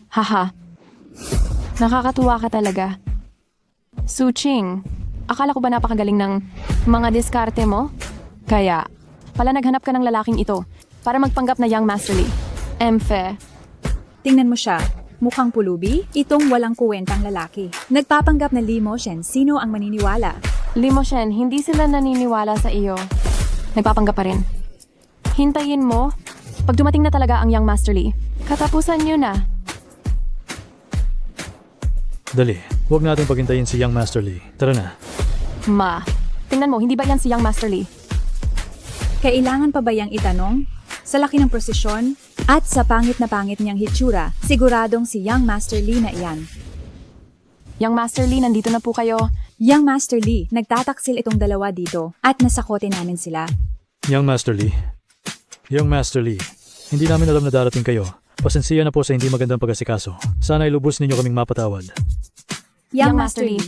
Haha. Nakakatuwa ka talaga. Suching, akala ko ba napakagaling ng mga diskarte mo? Kaya, pala naghanap ka ng lalaking ito para magpanggap na young Master Lee. Emfe. Tingnan mo siya. Mukhang pulubi, itong walang kuwentang lalaki. Nagpapanggap na Lee Moshen, sino ang maniniwala? Limoshen, hindi sila naniniwala sa iyo. Nagpapanggap pa rin. Hintayin mo. Pag dumating na talaga ang young Master Lee, katapusan niyo na. Dali, huwag natin paghintayin si Young Master Lee. Tara na. Ma, tingnan mo, hindi ba yan si young Master Lee? Kailangan pa ba yang itanong? Sa laki ng prosesyon at sa pangit na pangit niyang hitsura, siguradong si Young Master Lee na iyan. Young Master Lee, nandito na po kayo. Young Master Lee, nagtataksil itong dalawa dito at nasakote namin sila. Young Master Lee. Young Master Lee, hindi namin alam na darating kayo. Pasensiya na po sa hindi magandang pag-asikaso. Sana ilubos ninyo kaming mapatawad. Young Master Lee.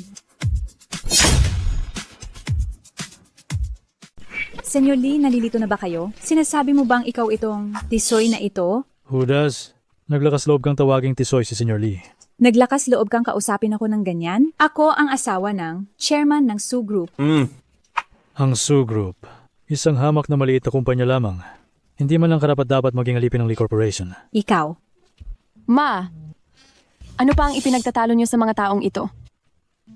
Senyor Lee, nalilito na ba kayo? Sinasabi mo bang ikaw itong tisoy na ito? Hudas, naglakas loob kang tawaging tisoy si Senyor Lee. Naglakas loob kang kausapin ako ng ganyan? Ako ang asawa ng chairman ng Su Group. Ang Su Group, isang hamak na maliit na kumpanya lamang. Hindi man lang karapat-dapat maging alipin ng Lee Corporation. Ikaw. Ma, ano pa ang ipinagtatalo niyo sa mga taong ito?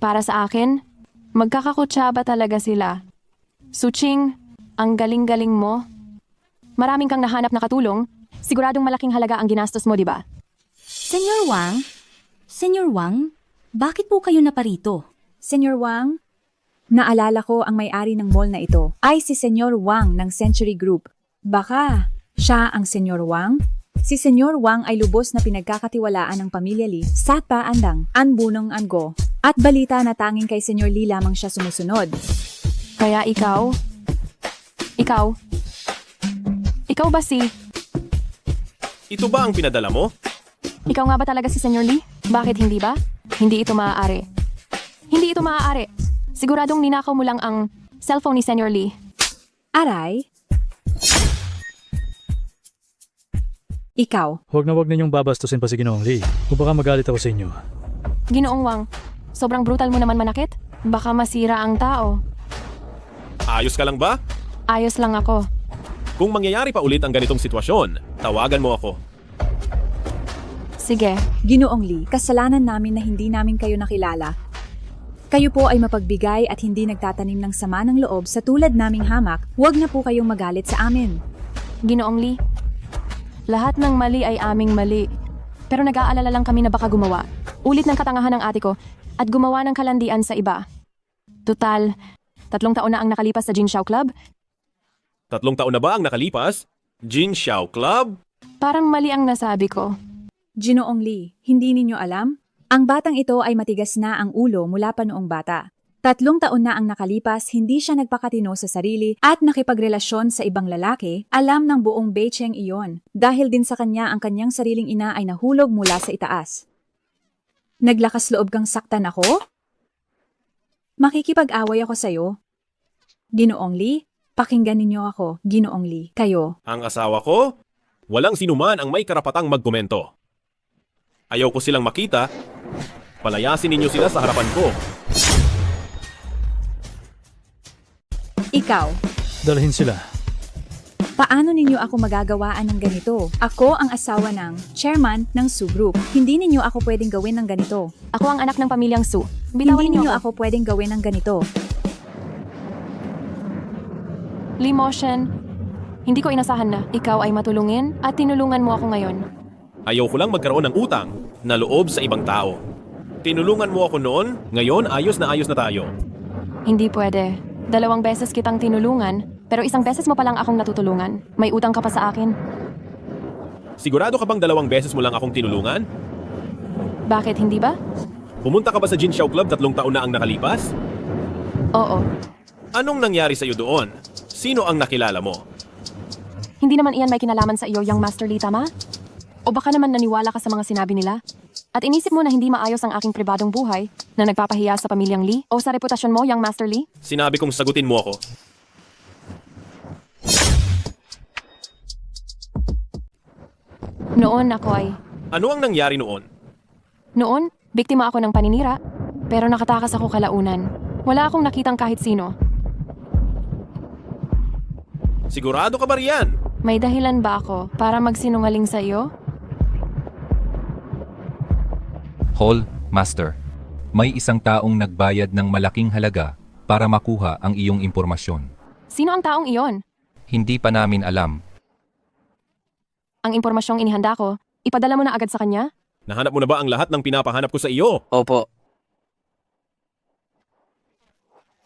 Para sa akin, magkakakutsaba talaga sila. Suching, ang galing-galing mo. Maraming kang nahanap na katulong. Siguradong malaking halaga ang ginastos mo, di ba? Senyor Wang? Senyor Wang? Bakit po kayo naparito? Senyor Wang, naalala ko ang may-ari ng mall na ito ay si Senyor Wang ng Century Group. Baka siya ang Senyor Wang? Si Senyor Wang ay lubos na pinagkakatiwalaan ng pamilya Lee sa paandang, anbunong ango. At balita na tanging kay Senyor Lee lamang siya sumusunod. Kaya ikaw ba si... Ito ba ang pinadala mo? Ikaw nga ba talaga si Senyor Lee? Bakit hindi ba? Hindi ito maaari. Hindi ito maaari. Siguradong ninakaw mo lang ang cellphone ni Senyor Lee. Aray? Ikaw. Huwag ninyong babastusin pa si Ginoong Lee. Kung baka magalit ako sa inyo. Ginoong Wang, sobrang brutal mo naman manakit. Baka masira ang tao. Ayos ka lang ba? Ayos lang ako. Kung mangyayari pa ulit ang ganitong sitwasyon, tawagan mo ako. Sige. Ginoong Lee, kasalanan namin na hindi namin kayo nakilala. Kayo po ay mapagbigay at hindi nagtatanim ng sama ng loob sa tulad naming hamak. Huwag na po kayong magalit sa amin. Ginoong Lee, lahat ng mali ay aming mali. Pero nag-aalala lang kami na baka gumawa. Ulit ng katangahan ng ate ko at gumawa ng kalandian sa iba. Tutal, 3 taon na ang nakalipas sa Jin Xiao Club. 3 taon na ba ang nakalipas? Jin Xiao Club? Parang mali ang nasabi ko. Ginoong Lee, hindi ninyo alam? Ang batang ito ay matigas na ang ulo mula pa noong bata. 3 taon na ang nakalipas, hindi siya nagpakatino sa sarili at nakipagrelasyon sa ibang lalaki, alam ng buong Beijing iyon. Dahil din sa kanya ang kanyang sariling ina ay nahulog mula sa itaas. Naglakas loob kang saktan ako? Makikipag-away ako sa'yo. Ginoong Lee, pakinggan ninyo ako, Ginoong Lee, kayo. Ang asawa ko? Walang sinuman ang may karapatang magkomento. Ayaw ko silang makita. Palayasin ninyo sila sa harapan ko. Ikaw. Dalhin sila. Paano ninyo ako magagawaan ng ganito? Ako ang asawa ng chairman ng Su Group. Hindi ninyo ako pwedeng gawin ng ganito. Ako ang anak ng pamilyang Su. Bitawan Hindi niyo ninyo ako pwedeng gawin ng ganito. Lee Moshen, hindi ko inasahan na ikaw ay matulungin at tinulungan mo ako ngayon. Ayaw ko lang magkaroon ng utang na loob sa ibang tao. Tinulungan mo ako noon, ngayon ayos na tayo. Hindi pwede. 2 beses kitang tinulungan, Pero isang beses mo pa lang akong natutulungan. May utang ka pa sa akin. Sigurado ka bang 2 beses mo lang akong tinulungan? Bakit, hindi ba? Pumunta ka ba sa Jinshaw Club 3 taon na ang nakalipas? Oo. Anong nangyari sa'yo doon? Sino ang nakilala mo? Hindi naman iyan may kinalaman sa iyo, Young Master Lee, tama? O baka naman naniwala ka sa mga sinabi nila? At inisip mo na hindi maayos ang aking pribadong buhay na nagpapahiya sa pamilyang Lee o sa reputasyon mo, Young Master Lee? Sinabi kong sagutin mo ako. Noon ako ay... Ano ang nangyari noon? Noon, biktima ako ng paninira, pero nakatakas ako kalaunan. Wala akong nakitang kahit sino. Sigurado ka ba riyan? May dahilan ba ako para magsinungaling sa iyo? Hall, Master. May isang taong nagbayad ng malaking halaga para makuha ang iyong impormasyon. Sino ang taong iyon? Hindi pa namin alam. Ang impormasyong inihanda ko, ipadala mo na agad sa kanya? Nahanap mo na ba ang lahat ng pinapahanap ko sa iyo? Opo.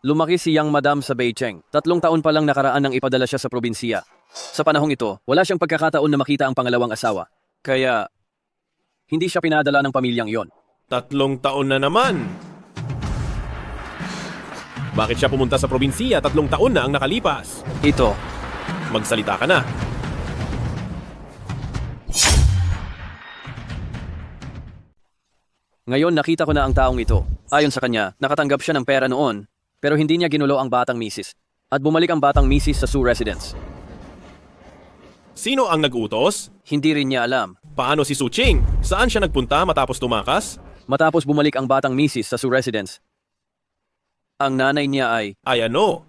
Lumaki si Yang Madam sa Beijing. 3 taon pa lang nakaraan nang ipadala siya sa probinsiya. Sa panahong ito, wala siyang pagkakataon na makita ang pangalawang asawa. Kaya, hindi siya pinadala ng pamilyang iyon. 3 taon na naman. Bakit siya pumunta sa probinsiya? 3 taon na ang nakalipas. Ito, Magsalita ka na. ngayon nakita ko na ang taong ito. Ayon sa kanya, nakatanggap siya ng pera noon, pero hindi niya ginulo ang batang misis. At bumalik ang batang misis sa Su residence. Sino ang nag-utos? Hindi rin niya alam. Paano si Su Ching? Saan siya nagpunta matapos tumakas? Matapos bumalik ang batang misis sa Su residence, ang nanay niya ay Ay ano?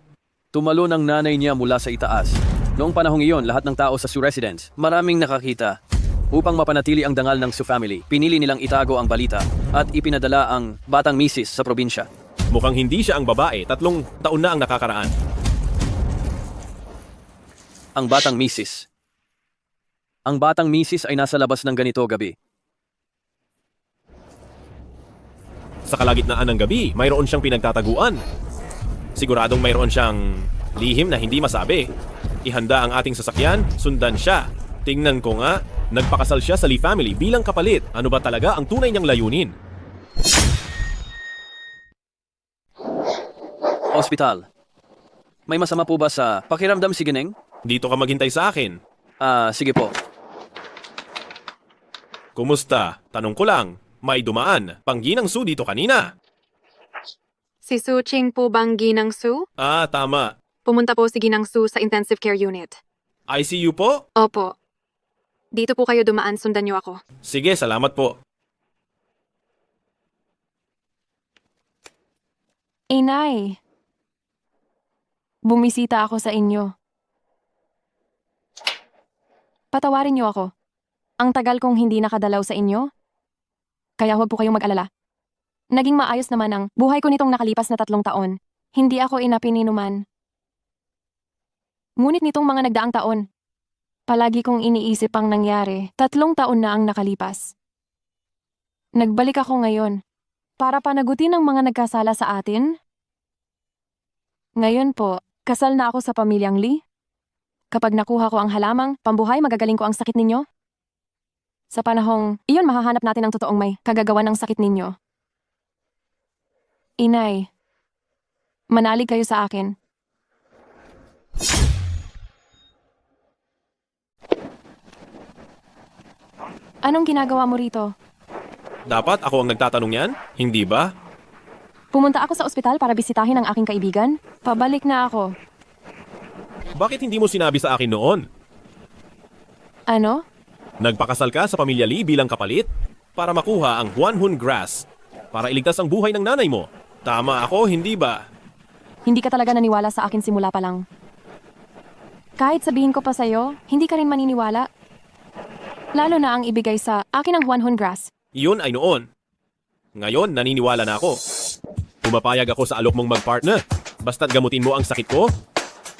tumalo ng nanay niya mula sa itaas. Noong panahong iyon, lahat ng tao sa Su residence, maraming nakakita. Upang mapanatili ang dangal ng Su family, pinili nilang itago ang balita at ipinadala ang batang misis sa probinsya. Mukhang hindi siya ang babae. 3 taon na ang nakakaraan. Ang batang misis. Ang batang misis ay nasa labas ng ganito gabi. Sa kalagitnaan ng gabi, mayroon siyang pinagtataguan. Siguradong mayroon siyang lihim na hindi masabi. Ihanda ang ating sasakyan, sundan siya. Tingnan ko nga, nagpakasal siya sa Lee family bilang kapalit. Ano ba talaga ang tunay niyang layunin? Ospital. May masama po ba sa pakiramdam si Gineng? Dito ka maghintay sa akin. Sige po. Kumusta? Tanong ko lang. May dumaan. Pangginang Su dito kanina. Si Su Ching po bang Ginang Su? Tama. Pumunta po si Ginang Su sa intensive care unit. ICU po? Opo. Dito po kayo dumaan, sundan niyo ako. Sige, salamat po. Inay, bumisita ako sa inyo. Patawarin niyo ako. Ang tagal kong hindi nakadalaw sa inyo. Kaya huwag po kayong mag-alala. Naging maayos naman ang buhay ko nitong nakalipas na 3 taon. Hindi ako inapininuman. Ngunit nitong mga nagdaang taon, palagi kong iniisip ang nangyari. 3 taon na ang nakalipas. Nagbalik ako ngayon para panagutin ang mga nagkasala sa atin. Ngayon po, kasal na ako sa pamilyang Lee. Kapag nakuha ko ang halamang pambuhay, magagaling ko ang sakit ninyo. Sa panahong iyon, mahahanap natin ang totoong may kagagawan ng sakit ninyo. Inay, manalig kayo sa akin. Anong ginagawa mo rito? Dapat ako ang nagtatanong yan? Hindi ba? Pumunta ako sa ospital para bisitahin ang aking kaibigan. Pabalik na ako. Bakit hindi mo sinabi sa akin noon? Ano? Nagpakasal ka sa pamilya Lee bilang kapalit? Para makuha ang Huanhun Grass. Para iligtas ang buhay ng nanay mo. Tama ako, hindi ba? Hindi ka talaga naniwala sa akin simula pa lang. Kahit sabihin ko pa sa'yo, hindi ka rin maniniwala. Lalo na ang ibigay sa akin ang Huanhun Grass. Iyon ay noon. Ngayon, naniniwala na ako. Pumapayag ako sa alok mong mag-partner. Basta't gamutin mo ang sakit ko,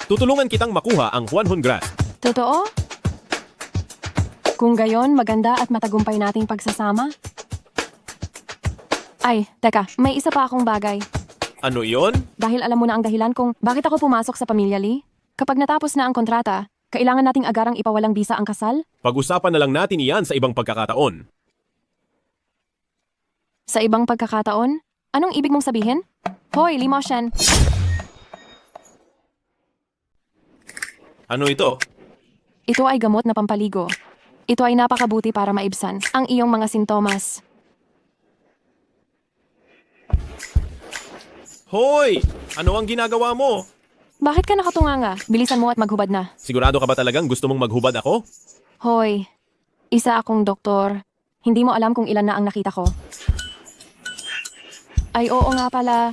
tutulungan kitang makuha ang Huanhun Grass. Totoo? Kung gayon, maganda at matagumpay nating pagsasama. Ay, teka, may isa pa akong bagay. Ano iyon? Dahil alam mo na ang dahilan kung bakit ako pumasok sa pamilya Lee. Kapag natapos na ang kontrata, kailangan nating agarang ipawalang bisa ang kasal? Pag-usapan na lang natin iyan sa ibang pagkakataon. Sa ibang pagkakataon? Anong ibig mong sabihin? Hoy, Lee Mo-shen. Ano ito? Ito ay gamot na pampaligo. Ito ay napakabuti para maibsan ang iyong mga sintomas. Hoy! Ano ang ginagawa mo? Bakit ka nakatunganga? Bilisan mo at maghubad na. Sigurado ka ba talagang gusto mong maghubad ako? Hoy, isa akong doktor. Hindi mo alam kung ilan na ang nakita ko. Ay oo nga pala.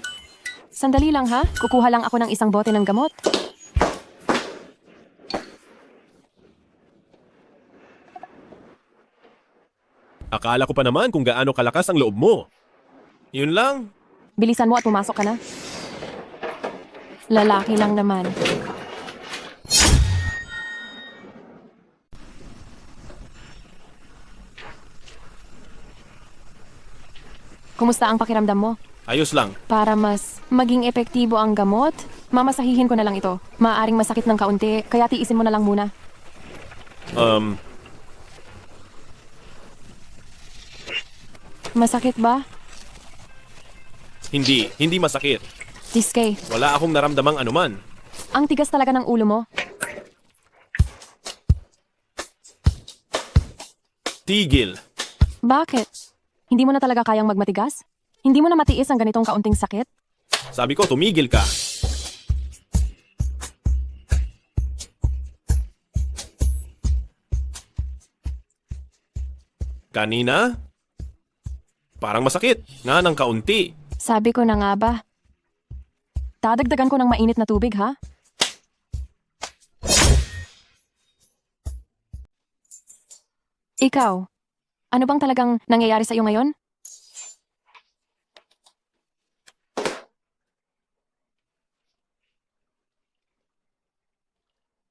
Sandali lang ha, kukuha lang ako ng isang bote ng gamot. Akala ko pa naman kung gaano kalakas ang loob mo. Yun lang. Bilisan mo at pumasok ka na. Lalaki lang naman. Kumusta ang pakiramdam mo? Ayos lang. Para mas maging epektibo ang gamot, mamasahihin ko na lang ito. Maaaring masakit ng kaunti, kaya tiisin mo na lang muna. Masakit ba? Hindi masakit. Tiskay, Wala akong naramdamang anuman. ang tigas talaga ng ulo mo. Tigil. Bakit? Hindi mo na talaga kayang magmatigas? Hindi mo na matiis ang ganitong kaunting sakit? Sabi ko, tumigil ka. Kanina? Parang masakit. Nga ng kaunti. Sabi ko na nga ba? Dadagdagan ko ng mainit na tubig, ha? Ikaw, ano bang talagang nangyayari sa iyo ngayon?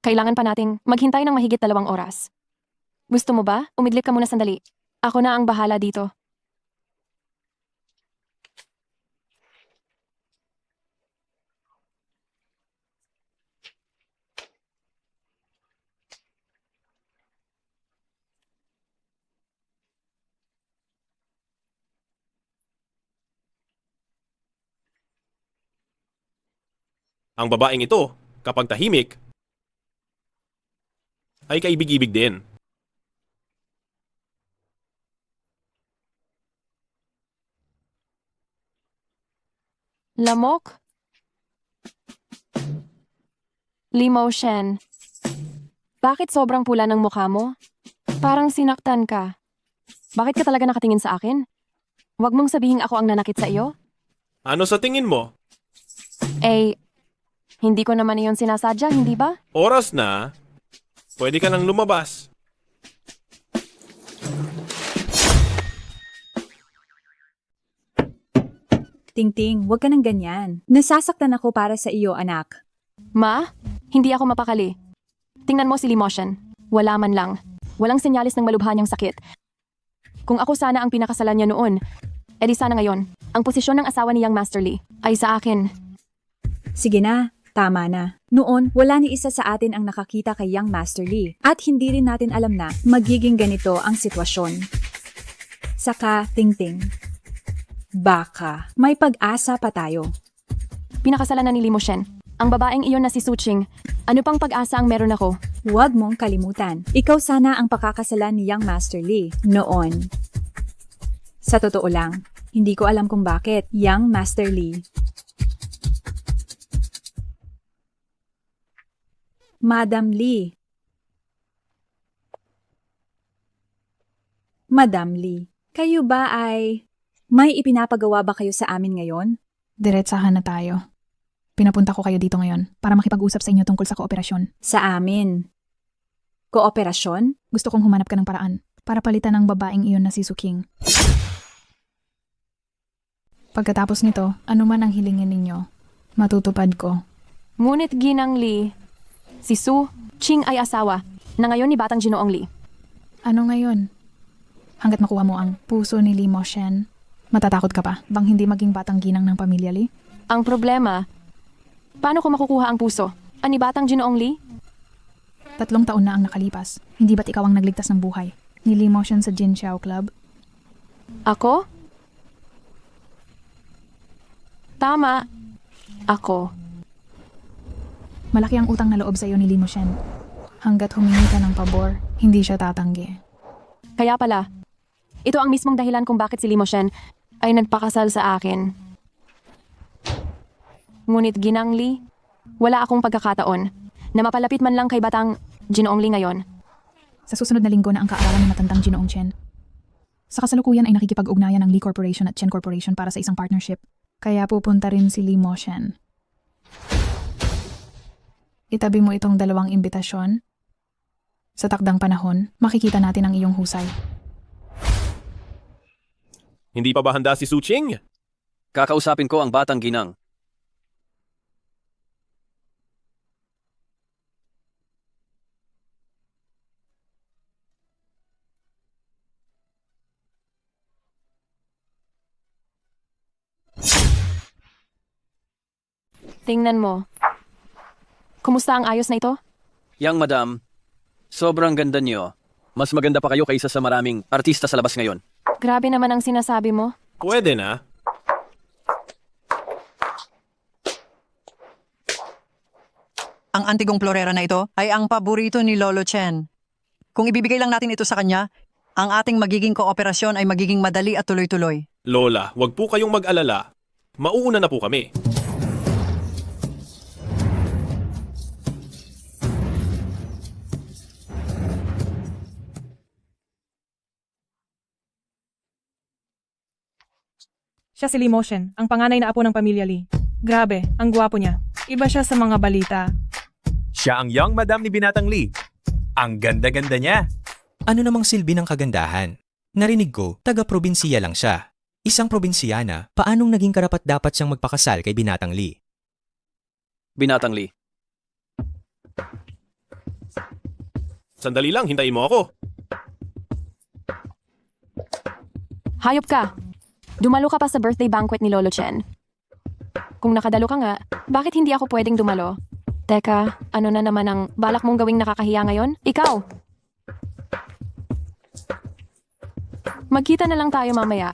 Kailangan pa nating maghintay ng mahigit 2 oras. Gusto mo ba? Umidlip ka muna sandali. Ako na ang bahala dito. Ang babaeng ito, kapag tahimik, ay kaibig-ibig din. Lamok? Lee Mo-shen. Bakit sobrang pula ng mukha mo? Parang sinaktan ka. Bakit ka talaga nakatingin sa akin? Huwag mong sabihin ako ang nanakit sa iyo? Ano sa tingin mo? Eh, hindi ko naman iyon sinasadya, hindi ba? Oras na, pwede ka nang lumabas. Tingting, huwag ka ng ganyan. Nasasaktan ako para sa iyo, anak. Ma, hindi ako mapakali. Tingnan mo si Lee Mo-shen. Wala man lang. Walang senyalis ng malubha niyang sakit. Kung ako sana ang pinakasalan niya noon, edi sana ngayon, ang posisyon ng asawa niyang Master Lee ay sa akin. Sige na, tama na. Noon, wala ni isa sa atin ang nakakita kay Young Master Lee. At hindi rin natin alam na magiging ganito ang sitwasyon. Saka, Tingting, baka may pag-asa pa tayo. Pinakasalan na ni Lee Mo-shen. Ang babaeng iyon na si Suching. Ano pang pag-asa ang meron ako? Huwag mong kalimutan. Ikaw sana ang pakakasalan ni Young Master Lee noon. Sa totoo lang, hindi ko alam kung bakit Young Master Lee. Madam Lee. Madam Lee, kayo ba ay may ipinapagawa ba kayo sa amin ngayon? Diretsahan na tayo. Pinapunta ko kayo dito ngayon para makipag-usap sa inyo tungkol sa kooperasyon. Sa amin. Kooperasyon? Gusto kong humanap ka ng paraan para palitan ang babaeng iyon na si Suking. Pagkatapos nito, anuman ang hilingin ninyo, matutupad ko. Ngunit Ginang Lee, si Su Ching ay asawa na ngayon ni Batang Ginoong Lee. Ano ngayon? Hanggat makuha mo ang puso ni Lee Mo-shen, matatakot ka pa bang hindi maging batang ginang ng pamilya Lee? Ang problema, paano ko makukuha ang puso Ani Batang Ginoong Lee? 3 taon na ang nakalipas. Hindi ba't ikaw ang nagligtas ng buhay? Nilimo siya sa Jin Xiao Club? Ako? Tama. Ako. Malaki ang utang na loob sa iyo ni Limo Shen. Hanggat humingi ka ng pabor, hindi siya tatanggi. Kaya pala, ito ang mismong dahilan kung bakit si Limo Shen ay nagpakasal sa akin. Ngunit Ginang Lee, wala akong pagkakataon na mapalapit man lang kay Batang Ginoong Lee ngayon. Sa susunod na linggo na ang kaarawan ng matandang Ginoong Chen. Sa kasalukuyan ay nakikipag-ugnayan ng Lee Corporation at Chen Corporation para sa isang partnership. Kaya pupunta rin si Limo Shen. Itabi mo itong 2 imbitasyon. Sa takdang panahon, makikita natin ang iyong husay. Hindi pa ba handa si Su Ching? Kakausapin ko ang batang ginang. Tingnan mo. Kumusta ang ayos na ito? Yang madam, sobrang ganda niyo. Mas maganda pa kayo kaysa sa maraming artista sa labas ngayon. Grabe naman ang sinasabi mo. Pwede na. Ang antigong florera na ito ay ang paborito ni Lolo Chen. Kung ibibigay lang natin ito sa kanya, ang ating magiging kooperasyon ay magiging madali at tuloy-tuloy. Lola, wag po kayong mag-alala. Mauuna na po kami. Siya si Lee Moshen, ang panganay na apo ng pamilya Lee. Grabe, ang gwapo niya. Iba siya sa mga balita. Siya ang young madam ni Binatang Lee. Ang ganda-ganda niya. Ano namang silbi ng kagandahan? Narinig ko, taga-probinsiya lang siya. Isang probinsyana, paanong naging karapat-dapat siyang magpakasal kay Binatang Lee? Binatang Lee. Sandali lang, hintayin mo ako. Hayop ka! Dumalo ka pa sa birthday banquet ni Lolo Chen. Kung nakadalo ka nga, bakit hindi ako pwedeng dumalo? Teka, ano na naman ang balak mong gawing nakakahiya ngayon? Ikaw! Magkita na lang tayo mamaya.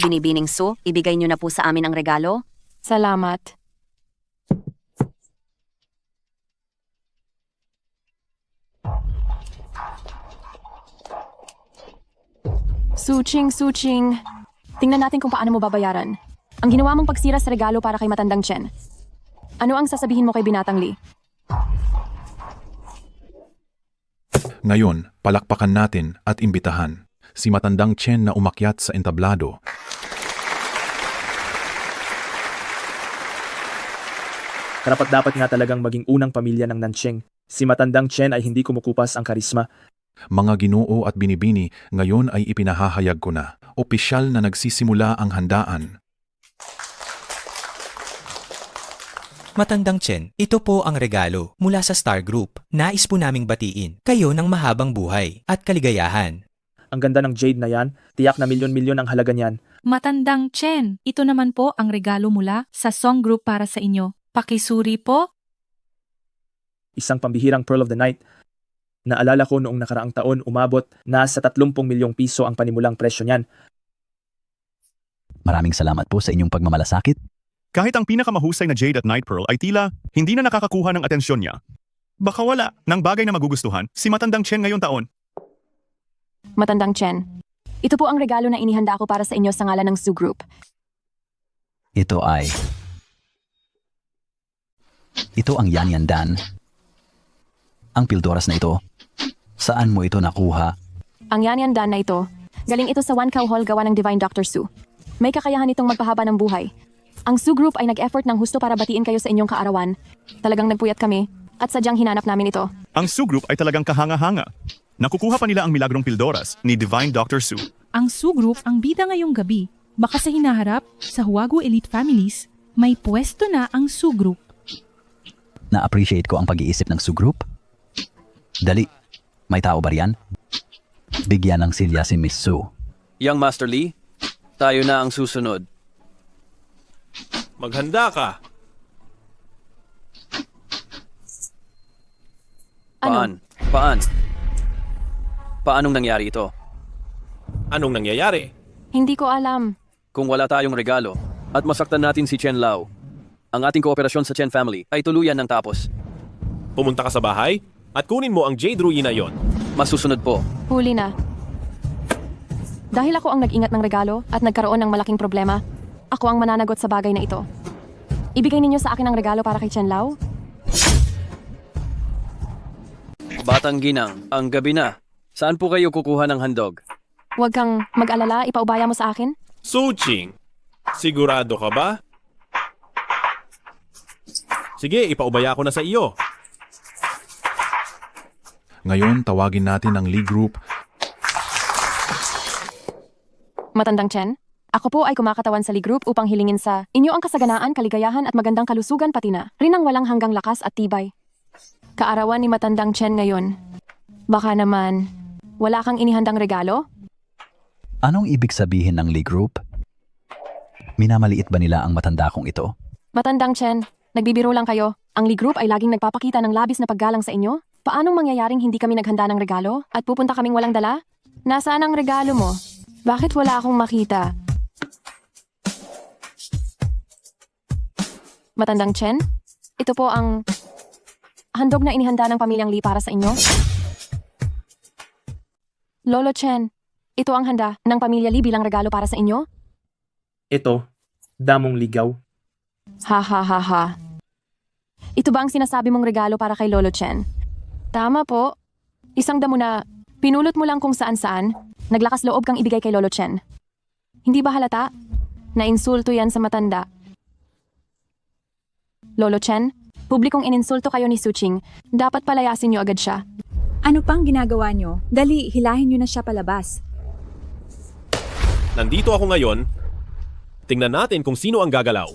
Binibining Su, ibigay niyo na po sa amin ang regalo. Salamat. Suching. Tingnan natin kung paano mo babayaran. Ang ginawa mong pagsira sa regalo para kay Matandang Chen. Ano ang sasabihin mo kay Binatang Lee? Ngayon, palakpakan natin at imbitahan si Matandang Chen na umakyat sa entablado. Karapat-dapat nga talagang maging unang pamilya ng Nancheng. Si Matandang Chen ay hindi kumukupas ang karisma. Mga ginoo at binibini, ngayon ay ipinahahayag ko na. Opisyal na nagsisimula ang handaan. Matandang Chen, ito po ang regalo mula sa Star Group. Nais po naming batiin kayo ng mahabang buhay at kaligayahan. Ang ganda ng jade na yan, tiyak na milyon-milyon ang halaga niyan. Matandang Chen, ito naman po ang regalo mula sa Song Group para sa inyo. Pakisuri po. Isang pambihirang Pearl of the Night. Naalala ko noong nakaraang taon umabot na sa 30 milyong piso ang panimulang presyo niyan. Maraming salamat po sa inyong pagmamalasakit. Kahit ang pinakamahusay na jade at night pearl ay tila hindi na nakakakuha ng atensyon niya. Baka wala ng bagay na magugustuhan si Matandang Chen ngayong taon. Matandang Chen, ito po ang regalo na inihanda ko para sa inyo sa ngalan ng Su Group. Ito ang Yan Dan. Ang pildoras na ito, saan mo ito nakuha? Ang Yan Dan na ito, galing ito sa One Cow Hall gawa ng Divine Dr. Su. May kakayahan itong magpahaba ng buhay. Ang Su Group ay nag-effort ng husto para batiin kayo sa inyong kaarawan. Talagang nagpuyat kami at sadyang hinanap namin ito. Ang Su Group ay talagang kahanga-hanga. Nakukuha pa nila ang milagrong pildoras ni Divine Dr. Su. Ang Su Group ang bida ngayong gabi. Baka sa hinaharap, sa Huago Elite Families, may pwesto na ang Su Group. Na-appreciate ko ang pag-iisip ng Su Group. Dali, may tao ba riyan? Bigyan ng silya si Miss Su. Young Master Lee, tayo na ang susunod. Maghanda ka. Paanong nangyari ito? Anong nangyayari? Hindi ko alam. Kung wala tayong regalo at masaktan natin si Chen Lao, ang ating kooperasyon sa Chen family ay tuluyan ng tapos. Pumunta ka sa bahay at kunin mo ang jade ruina yon. Masusunod po. Huli na. Dahil ako ang nag-ingat ng regalo at nagkaroon ng malaking problema, ako ang mananagot sa bagay na ito. Ibigay ninyo sa akin ang regalo para kay Chen Lao? Batang ginang, ang gabi na. Saan po kayo kukuha ng handog? Huwag kang mag-alala, ipaubaya mo sa akin? Suching, sigurado ka ba? Sige, ipaubaya ko na sa iyo. Ngayon, tawagin natin ang Lee Group. Matandang Chen, ako po ay kumakatawan sa Lee Group upang hilingin sa inyo ang kasaganaan, kaligayahan at magandang kalusugan pati na rin ang walang hanggang lakas at tibay. Kaarawan ni Matandang Chen ngayon. Baka naman, wala kang inihandang regalo? Anong ibig sabihin ng Lee Group? Minamaliit ba nila ang matanda kong ito? Matandang Chen, nagbibiro lang kayo. Ang Lee Group ay laging nagpapakita ng labis na paggalang sa inyo. Paanong mangyayaring hindi kami naghanda ng regalo at pupunta kaming walang dala? Nasaan ang regalo mo? Bakit wala akong makita? Matandang Chen, ito po ang handog na inihanda ng pamilyang Lee para sa inyo. Lolo Chen, ito ang handa ng pamilya Lee bilang regalo para sa inyo. Ito, damong ligaw. Ha ha ha ha. Ito ba ang sinasabi mong regalo para kay Lolo Chen? Tama po. Isang damo na pinulot mo lang kung saan-saan, naglakas loob kang ibigay kay Lolo Chen. Hindi ba halata? Nainsulto yan sa matanda. Lolo Chen, publikong ininsulto kayo ni Suching. Dapat palayasin niyo agad siya. Ano pang ginagawa nyo? Dali, hilahin nyo na siya palabas. Nandito ako ngayon. Tingnan natin kung sino ang gagalaw.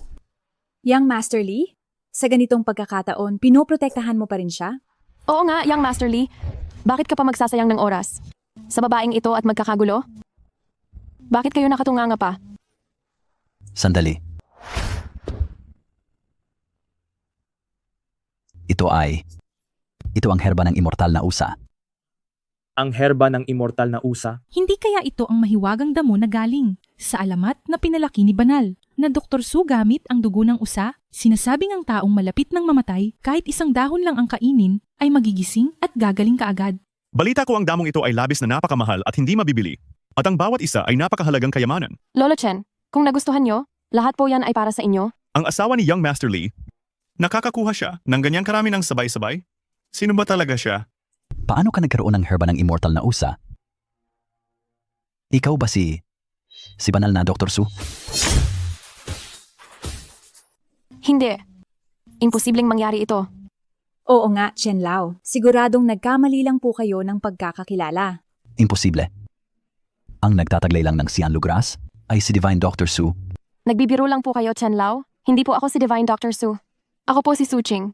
Young Master Lee, sa ganitong pagkakataon, pinoprotektahan mo pa rin siya? Oo nga, Young Master Lee. Bakit ka pa magsasayang ng oras? Sa babaeng ito at magkakagulo? Bakit kayo nakatunganga pa? Sandali. Ito ang herba ng immortal na usa. Ang herba ng immortal na usa. Hindi kaya ito ang mahiwagang damo na galing sa alamat na pinalaki ni Banal na Dr. Su gamit ang dugo ng usa? Sinasabing ang taong malapit ng mamatay kahit isang dahon lang ang kainin ay magigising at gagaling kaagad. Balita ko ang damong ito ay labis na napakamahal at hindi mabibili. At ang bawat isa ay napakahalagang kayamanan. Lolo Chen, kung nagustuhan nyo, lahat po yan ay para sa inyo. Ang asawa ni Young Master Lee, nakakakuha siya ng ganyang karami ng sabay-sabay? Sino ba talaga siya? Paano ka nagkaroon ng herba ng immortal na usa? Ikaw ba si banal na Dr. Su? Hindi. Imposibleng mangyari ito. Oo nga, Chen Lao. Siguradong nagkamali lang po kayo ng pagkakakilala. Imposible. Ang nagtataglay lang ng Cian Lugras ay si Divine Dr. Su. Nagbibiro lang po kayo, Chen Lao. Hindi po ako si Divine Dr. Su. Ako po si Suching.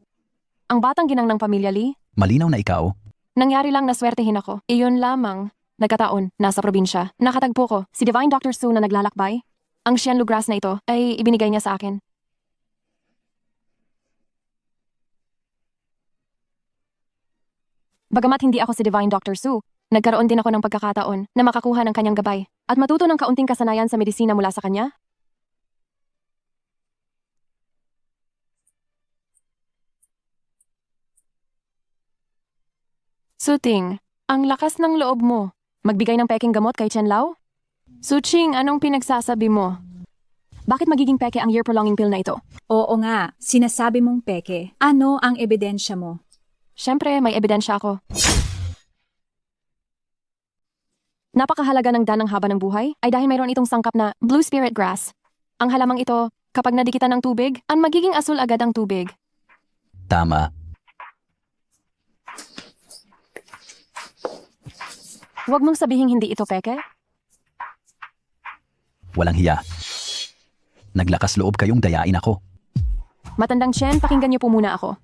Ang batang ginang ng pamilya Lee. Malinaw na ikaw. Nangyari lang na swertehin ako. Iyon lamang. Nagkataon, nasa probinsya. Nakatagpo ko, si Divine Dr. Su na naglalakbay. Ang Cian Lugras na ito ay ibinigay niya sa akin. Bagamat hindi ako si Divine Dr. Su, nagkaroon din ako ng pagkakataon na makakuha ng kanyang gabay at matuto ng kaunting kasanayan sa medisina mula sa kanya. Suting, ang lakas ng loob mo. Magbigay ng peking gamot kay Chen Lao? Suching, anong pinagsasabi mo? Bakit magiging peke ang year-prolonging pill na ito? Oo nga, sinasabi mong peke. Ano ang ebidensya mo? Siyempre, may ebidensya ako. Napakahalaga ng danang haba ng buhay ay dahil mayroon itong sangkap na blue spirit grass. Ang halamang ito, kapag nadikitan ng tubig, ang magiging asul agad ang tubig. Tama. Huwag mong sabihing hindi ito peke. Walang hiya. Naglakas loob kayong dayain ako. Matandang Chen, pakinggan niyo po muna ako.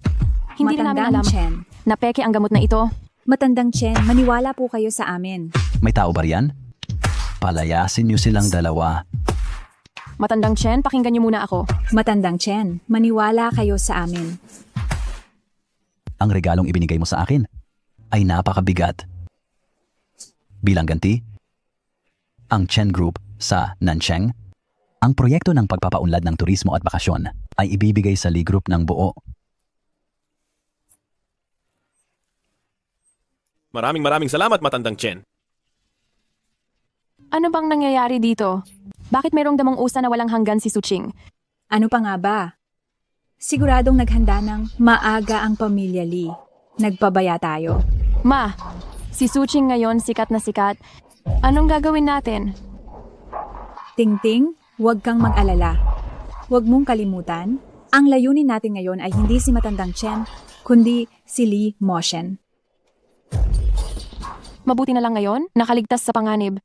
Hindi na namin alam Chen. na peke ang gamot na ito. Matandang Chen, maniwala po kayo sa amin. May tao ba riyan? Palayasin niyo silang dalawa. Matandang Chen, pakinggan niyo muna ako. Matandang Chen, maniwala kayo sa amin. Ang regalong ibinigay mo sa akin ay napakabigat. Bilang ganti, ang Chen Group sa Nancheng, ang proyekto ng pagpapaunlad ng turismo at bakasyon ay ibibigay sa Lee Group ng buo. Maraming salamat, Matandang Chen. Ano bang nangyayari dito? Bakit mayroong damong usa na walang hanggan si Suching? Ano pa nga ba? Siguradong naghanda ng maaga ang pamilya Lee. Nagpabaya tayo. Ma, si Suching ngayon sikat na sikat. Anong gagawin natin? Tingting, huwag kang mag-alala. Huwag mong kalimutan, ang layunin natin ngayon ay hindi si Matandang Chen, kundi si Lee Moshen. Mabuti na lang ngayon, nakaligtas sa panganib.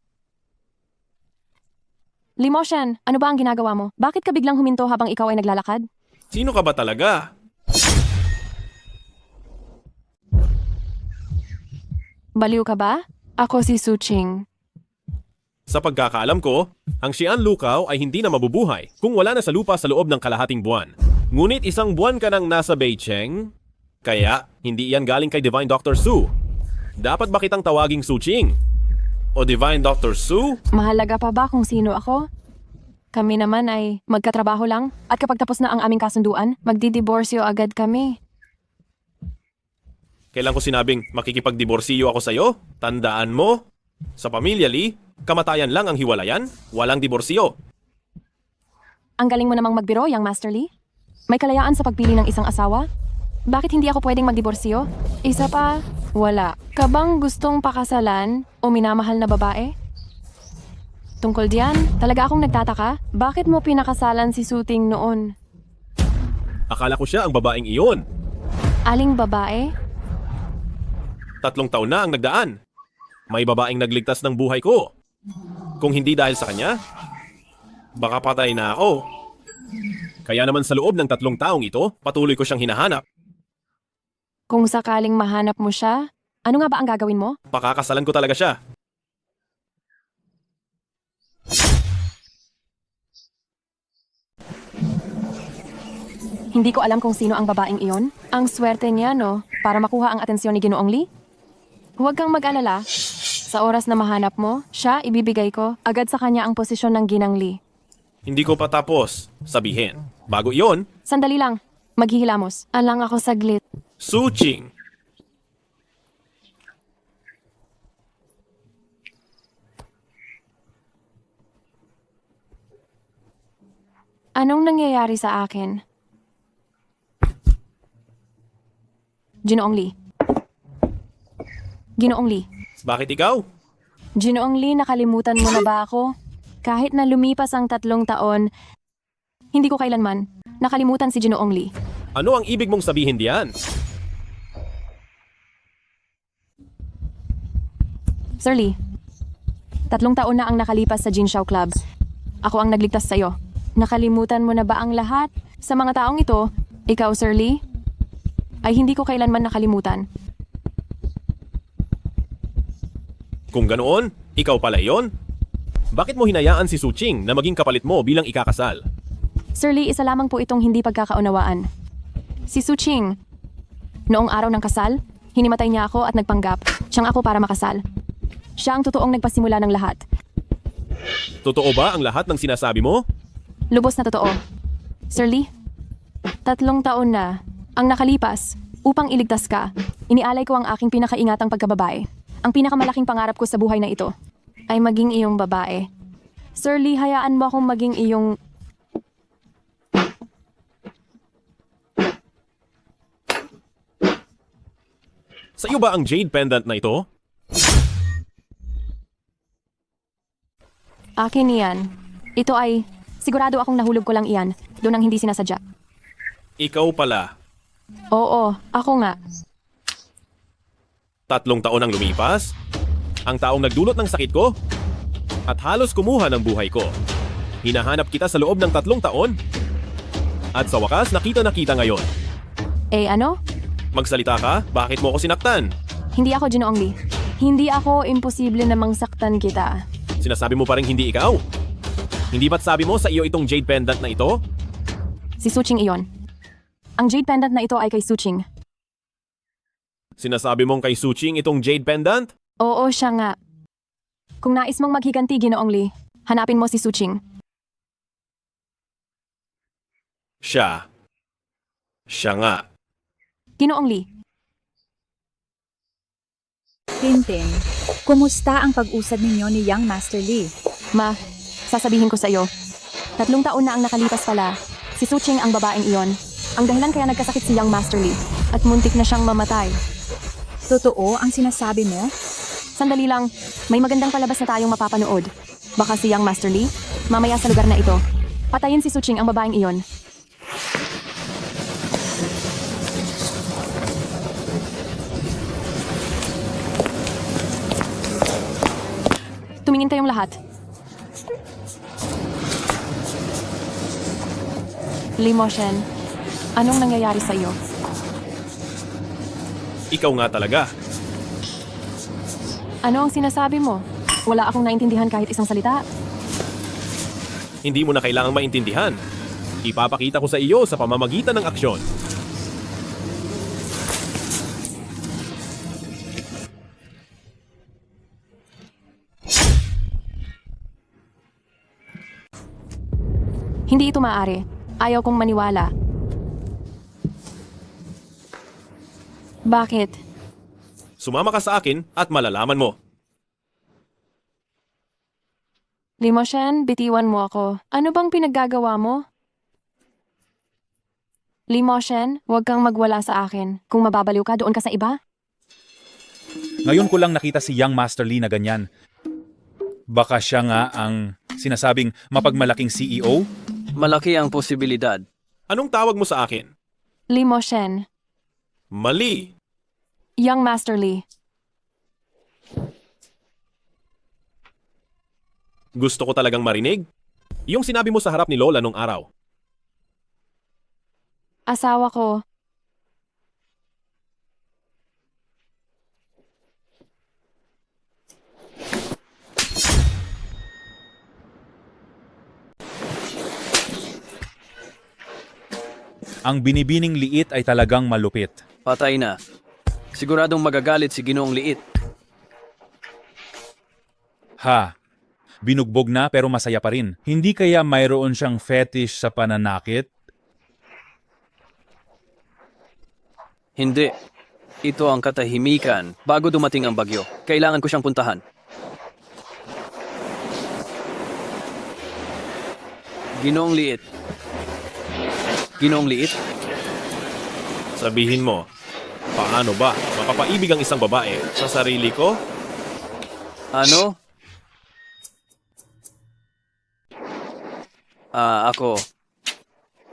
Lee Moshen, ano ba ang ginagawa mo? Bakit ka biglang huminto habang ikaw ay naglalakad? Sino ka ba talaga? Baliw ka ba? Ako si Suching. Sa pagkakaalam ko, ang Xian Lukaw ay hindi na mabubuhay kung wala na sa lupa sa loob ng kalahating buwan. Ngunit isang buwan ka nang nasa Beijing, kaya hindi iyan galing kay Divine Dr. Su. Dapat ba kitang tawaging Suching? O Divine Dr. Su? Mahalaga pa ba kung sino ako? Kami naman ay magkatrabaho lang at kapag tapos na ang aming kasunduan, magdidiborsyo agad kami. Kailan ko sinabing makikipagdiborsiyo ako sa'yo? Tandaan mo, sa pamilya Lee, kamatayan lang ang hiwalayan, walang diborsiyo. Ang galing mo namang magbiro, Young Master Lee. May kalayaan sa pagpili ng isang asawa? Bakit hindi ako pwedeng magdiborsyo? Isa pa, wala. Ka bang gustong pakasalan o minamahal na babae? Tungkol diyan, talaga akong nagtataka. Bakit mo pinakasalan si Suting noon? Akala ko siya ang babaeng iyon. Aling babae? 3 taon na ang nagdaan. May babaeng nagligtas ng buhay ko. Kung hindi dahil sa kanya, baka patay na ako. Kaya naman sa loob ng 3 taong ito, patuloy ko siyang hinahanap. Kung sakaling mahanap mo siya, ano nga ba ang gagawin mo? Pakakasalan ko talaga siya. Hindi ko alam kung sino ang babaeng iyon. Ang swerte niya, no? Para makuha ang atensyon ni Ginoong Lee. Huwag kang mag-alala. Sa oras na mahanap mo, siya ibibigay ko. Agad sa kanya ang posisyon ng Ginang Lee. Hindi ko pa tapos sabihin. Bago iyon, Sandali lang. Maghihilamos. Alang ako saglit. Suching. Anong nangyayari sa akin? Ginoong Lee. Ginoong Lee. Bakit ikaw? Ginoong Lee, nakalimutan mo na ba ako? Kahit na lumipas ang 3 taon, hindi ko kailanman nakalimutan si Ginoong Lee. Ano ang ibig mong sabihin diyan? Sir Lee, 3 taon na ang nakalipas sa Jinshaw Club. Ako ang nagligtas sa iyo. Nakalimutan mo na ba ang lahat? Sa mga taong ito, ikaw, Sir Lee, ay hindi ko kailanman nakalimutan. Kung ganoon, ikaw pala iyon? Bakit mo hinayaan si Suching na maging kapalit mo bilang ikakasal? Sir Lee, isa lamang po itong hindi pagkakaunawaan. Si Suching, noong araw ng kasal, hinimatay niya ako at nagpanggap. Siyang ako para makasal. Siya ang totoong nagpasimula ng lahat. Totoo ba ang lahat ng sinasabi mo? Lubos na totoo. Sir Lee, 3 taon na ang nakalipas upang iligtas ka. Inialay ko ang aking pinakaingatang pagkababae. Ang pinakamalaking pangarap ko sa buhay na ito ay maging iyong babae. Sir Lee, hayaan mo akong maging iyong... Sa iyo ba ang jade pendant na ito? Akin iyan. Ito ay... Sigurado akong nahulog ko lang iyan. Doon ang hindi sinasadya. Ikaw pala. Oo, ako nga. 3 taon ang lumipas? Ang taong nagdulot ng sakit ko? At halos kumuha ng buhay ko. Hinahanap kita sa loob ng 3 taon? At sa wakas, nakita ngayon. Eh ano? Magsalita ka? Bakit mo ako sinaktan? Hindi ako Ginoong Lee. Hindi ako imposible namang saktan kita. Sinasabi mo pa rin hindi ikaw? Hindi ba't sabi mo sa iyo itong jade pendant na ito? Si Suching iyon. Ang jade pendant na ito ay kay Suching. Sinasabi mong kay Suching itong jade pendant? Oo, siya nga. Kung nais mong maghiganti, Ginoong Lee, hanapin mo si Suching. Siya. Siya nga. Ginoong Lee, Tintin, kumusta ang pag-usad ninyo ni Young Master Lee? Ma, sasabihin ko sa iyo. 3 taon na ang nakalipas pala. Si Suching ang babaeng iyon. Ang dahilan kaya nagkasakit si Young Master Lee at muntik na siyang mamatay. Totoo ang sinasabi mo? Sandali lang, may magandang palabas na tayong mapapanood. Baka si Young Master Lee, mamaya sa lugar na ito. Patayin si Suching ang babaeng iyon. Tumingin kayong lahat. Lee Moshen, anong nangyayari sa iyo? Ikaw nga talaga. Ano ang sinasabi mo? Wala akong naintindihan kahit isang salita. Hindi mo na kailangang maintindihan. Ipapakita ko sa iyo sa pamamagitan ng aksyon. Hindi ito maaari. Ayaw kong maniwala. Bakit? Sumama ka sa akin at malalaman mo. Lee Moshen, bitiwan mo ako. Ano bang pinaggagawa mo? Lee Moshen, huwag kang magwala sa akin. Kung mababaliw ka, doon ka sa iba. Ngayon ko lang nakita si Young Master Lee na ganyan. Baka siya nga ang sinasabing mapagmalaking CEO? Malaki ang posibilidad. Anong tawag mo sa akin? Lee Moshen, Mali. Young Master Lee. Gusto ko talagang marinig. Yung sinabi mo sa harap ni Lola nung araw. Asawa ko. Ang binibining liit ay talagang malupit. Patay na. Siguradong magagalit si Ginoong Liit. Ha, binugbog na pero masaya pa rin. Hindi kaya mayroon siyang fetish sa pananakit? Hindi. Ito ang katahimikan bago dumating ang bagyo. Kailangan ko siyang puntahan. Ginoong Liit. Ginoong Liit? Sabihin mo, paano ba mapapaibig ang isang babae sa sarili ko? Ano? Ako.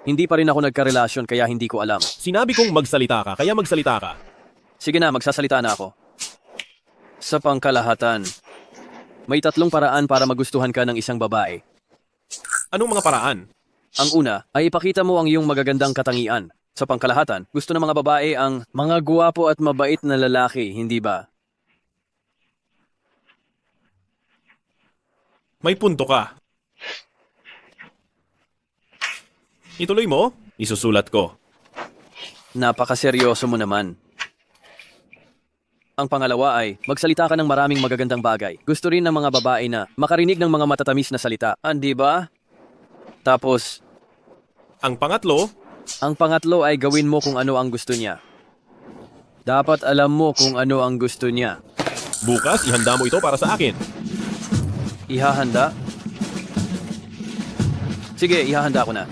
Hindi pa rin ako nagkarelasyon kaya hindi ko alam. Sinabi kong magsalita ka, kaya magsalita ka. Sige na, magsasalita na ako. Sa pangkalahatan, may 3 paraan para magustuhan ka ng isang babae. Anong mga paraan? Ang una ay ipakita mo ang iyong magagandang katangian. Sa pangkalahatan, gusto ng mga babae ang mga guwapo at mabait na lalaki, hindi ba? May punto ka. Ituloy mo, isusulat ko. Napakaseryoso mo naman. Ang pangalawa ay, magsalita ka ng maraming magagandang bagay. Gusto rin ng mga babae na makarinig ng mga matatamis na salita. Hindi ba? Tapos, ang pangatlo ay gawin mo kung ano ang gusto niya. Dapat alam mo kung ano ang gusto niya. Bukas, ihanda mo ito para sa akin. Ihahanda? Sige, ihahanda ko na.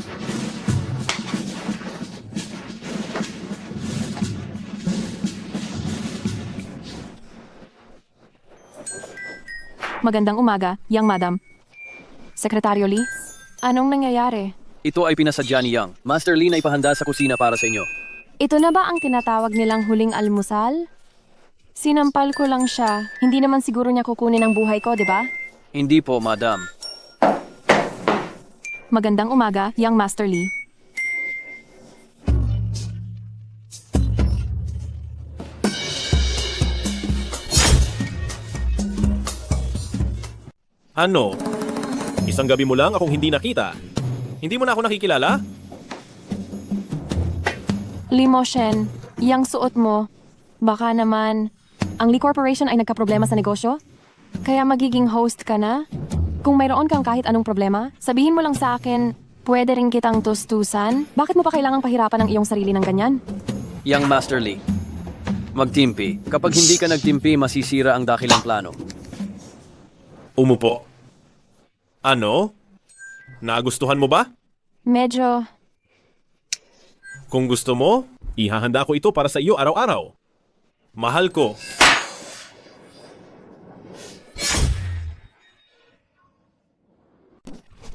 Magandang umaga, Young Madam. Sekretaryo Lee, anong nangyayari? Ito ay pinasadya ni Young. Master Lee na ipahanda sa kusina para sa inyo. Ito na ba ang tinatawag nilang huling almusal? Sinampal ko lang siya. Hindi naman siguro niya kukunin ang buhay ko, di ba? Hindi po, madam. Magandang umaga, Young Master Lee. Ano? Isang gabi mo lang akong hindi nakita. Hindi mo na ako nakikilala? Lee Moshen, yang suot mo, baka naman, ang Lee Corporation ay nagkaproblema sa negosyo? Kaya magiging host ka na? Kung mayroon kang kahit anong problema, sabihin mo lang sa akin, pwede rin kitang tustusan? Bakit mo pa kailangang pahirapan ang iyong sarili ng ganyan? Young Master Lee, magtimpi. Kapag hindi ka nagtimpi, masisira ang dakilang plano. Umupo. Ano? Nagustuhan mo ba? Medyo, Kung gusto mo, ihahanda ko ito para sa iyo araw-araw. Mahal ko.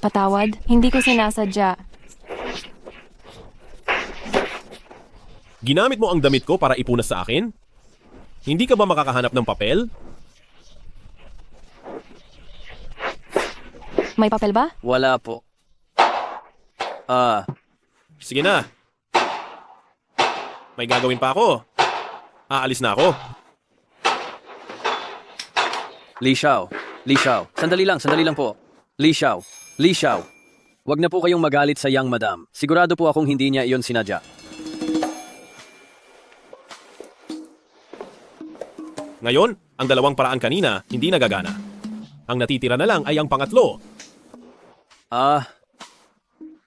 patawad, hindi ko sinasadya. Ginamit mo ang damit ko para ipunas sa akin? Hindi ka ba makakahanap ng papel? May papel ba? Wala po. Sige na. May gagawin pa ako. Aalis na ako. Li Xiao, sandali lang po. Li Xiao, wag na po kayong magalit sa Young Madam. Sigurado po akong hindi niya iyon sinadya. Ngayon, ang dalawang paraan kanina hindi nagagana. Ang natitira na lang ay ang pangatlo.